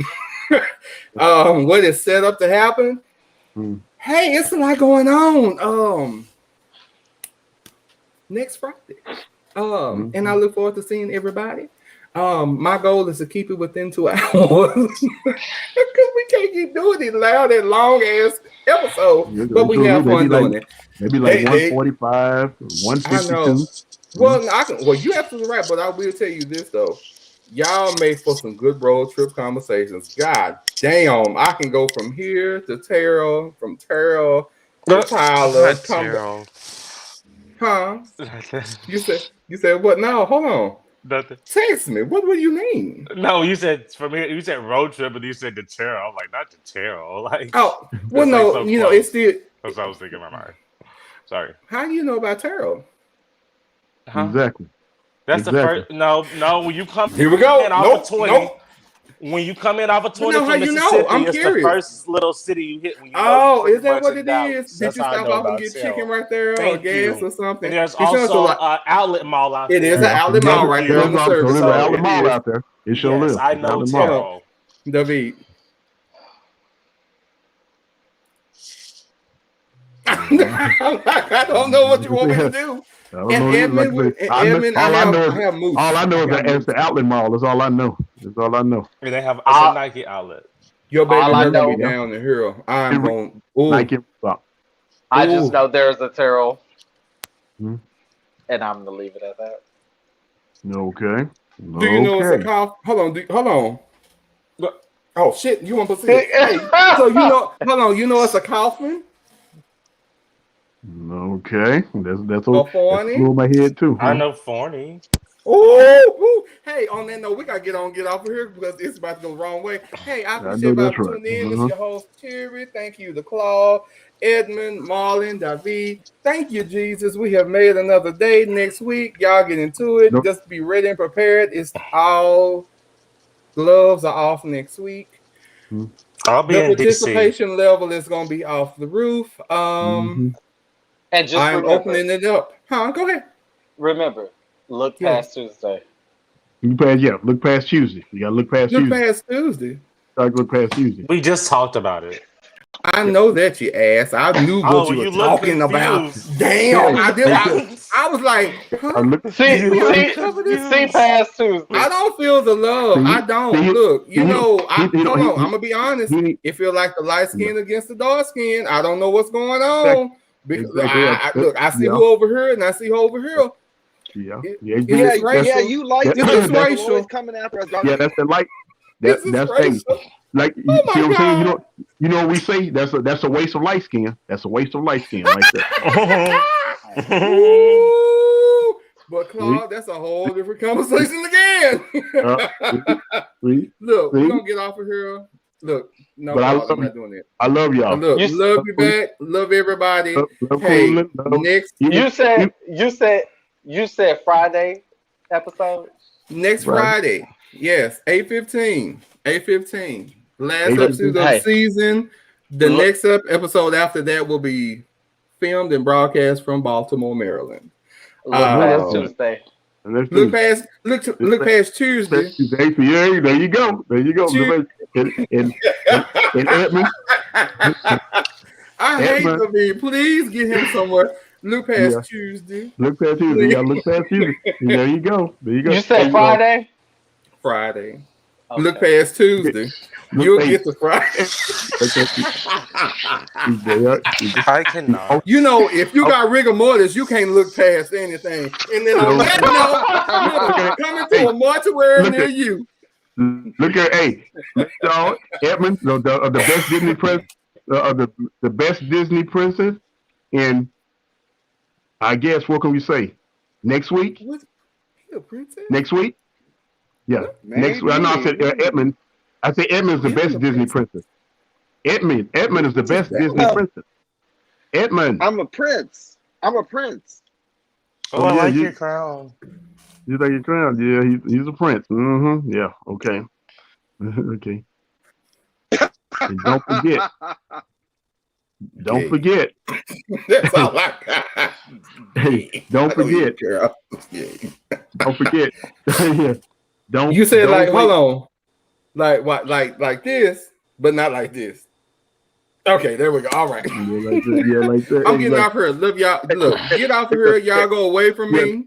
What is set up to happen? Hey, it's a lot going on. Next Friday. And I look forward to seeing everybody. My goal is to keep it within 2 hours because we can't keep doing these loud and long ass episodes. But we have fun doing it. Maybe like 145, 152. Well, you're absolutely right. But I will tell you this though, y'all made for some good road trip conversations. God damn, I can go from here to Terrell, from Terrell to Tyler. Huh? You said what? No, hold on. Nothing. Text me. What do you mean? No, you said for me. You said road trip, and you said the Terrell. I'm like, not the Terrell. Like, oh, well, no, so you know, it's still. That's what I was thinking in my mind. Sorry. How do you know about Terrell? Huh? Exactly. That's the first. No. When you come. Here we go. Nope. When you come in off of 20 from Mississippi, I'm it's curious. The first little city you hit. When you is that what it is? Did you stop off and get chicken right there or gas or something? And there's also an outlet mall out there. It is an outlet mall right there on the service. There's an outlet mall out there. It sure is. I know Terrell. David. I don't know what you want me to do. All I know is that it's the outlet mall. That's all I know. And they have a Nike outlet. Your baby gonna be down the hill. I'm going. Nike. I just know there's a Terrell, and I'm gonna leave it at that. Okay. Do you know it's a cough? Hold on. Oh shit! You want to see it? Hey, so you know? Hold on. You know it's a Kaufman. Okay, that's a Forney. Blew my head too. I know Forney. Oh, hey! On that note, we gotta get off of here because it's about to go the wrong way. Hey, I appreciate you tuning in. This is your host Terry. Thank you, the Claw, Edmund, Marlon, David. Thank you, Jesus. We have made another day. Next week, y'all get into it. Just be ready and prepared. It's all gloves are off next week. I'll be in DC. The participation level is gonna be off the roof. And just I'm opening it up. Go ahead. Remember, look past Tuesday. Look past Tuesday. You gotta look past Tuesday. Look past Tuesday. Look past Tuesday. We just talked about it. I know that, you ass. I knew what you were talking about. Damn, I did. I was like, see past Tuesday. I don't feel the love. I don't. Look, hold on. I'm gonna be honest. It feels like the light skin against the dark skin. I don't know what's going on. Because I see who over here and I see who over here. Yeah, you like this racial coming after us. Yeah, that's the light. That's racial. Like, see what I'm saying? You know what we say? That's a waste of light skin. That's a waste of light skin like that. But Claude, that's a whole different conversation again. Look, we're gonna get off of here. Look, no, I'm not doing it. I love y'all. Look, love you back. Love everybody. Hey, next. You said Friday episode. Next Friday, yes, 8:15. 8:15. Last episode of the season. The next episode after that will be filmed and broadcast from Baltimore, Maryland. Tuesday. Look past Tuesday. Yeah, there you go. And Edmund. I hate to be. Please get him somewhere. Look past Tuesday. Look past Tuesday. Yeah, look past Tuesday. There you go. You said Friday? Friday. Okay. Look past Tuesday. You'll get the Friday. I cannot. You know, if you got rigor mortis, you can't look past anything. And then on that note, coming to a mortuary near you. Look at Edmund, the best Disney princess, the best Disney princess, and I guess what can we say? Next week? Next week? Yeah. Next week. I know I said Edmund. I say Edmund's the best Disney princess. Edmund is the best Disney princess. Edmund. I'm a prince. Oh, I like your crown. You like your crown? Yeah, he's a prince. Mm-hmm. Yeah. Okay. Okay. And don't forget. Don't forget. That's all I got. Hey, don't forget. Don't forget. Don't. You said don't hold on. Like what? Like this, but not like this. Okay, there we go. All right. Yeah, like that. I'm getting off here. Love y'all. Look, get off of here. Y'all go away from me.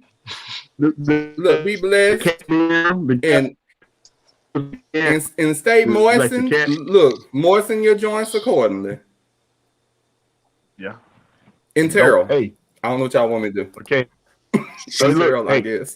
Look, be blessed and stay moistened. Look, moisten your joints accordingly. Yeah. In Terrell. Hey, I don't know what y'all want me to do. Okay. So look, I guess.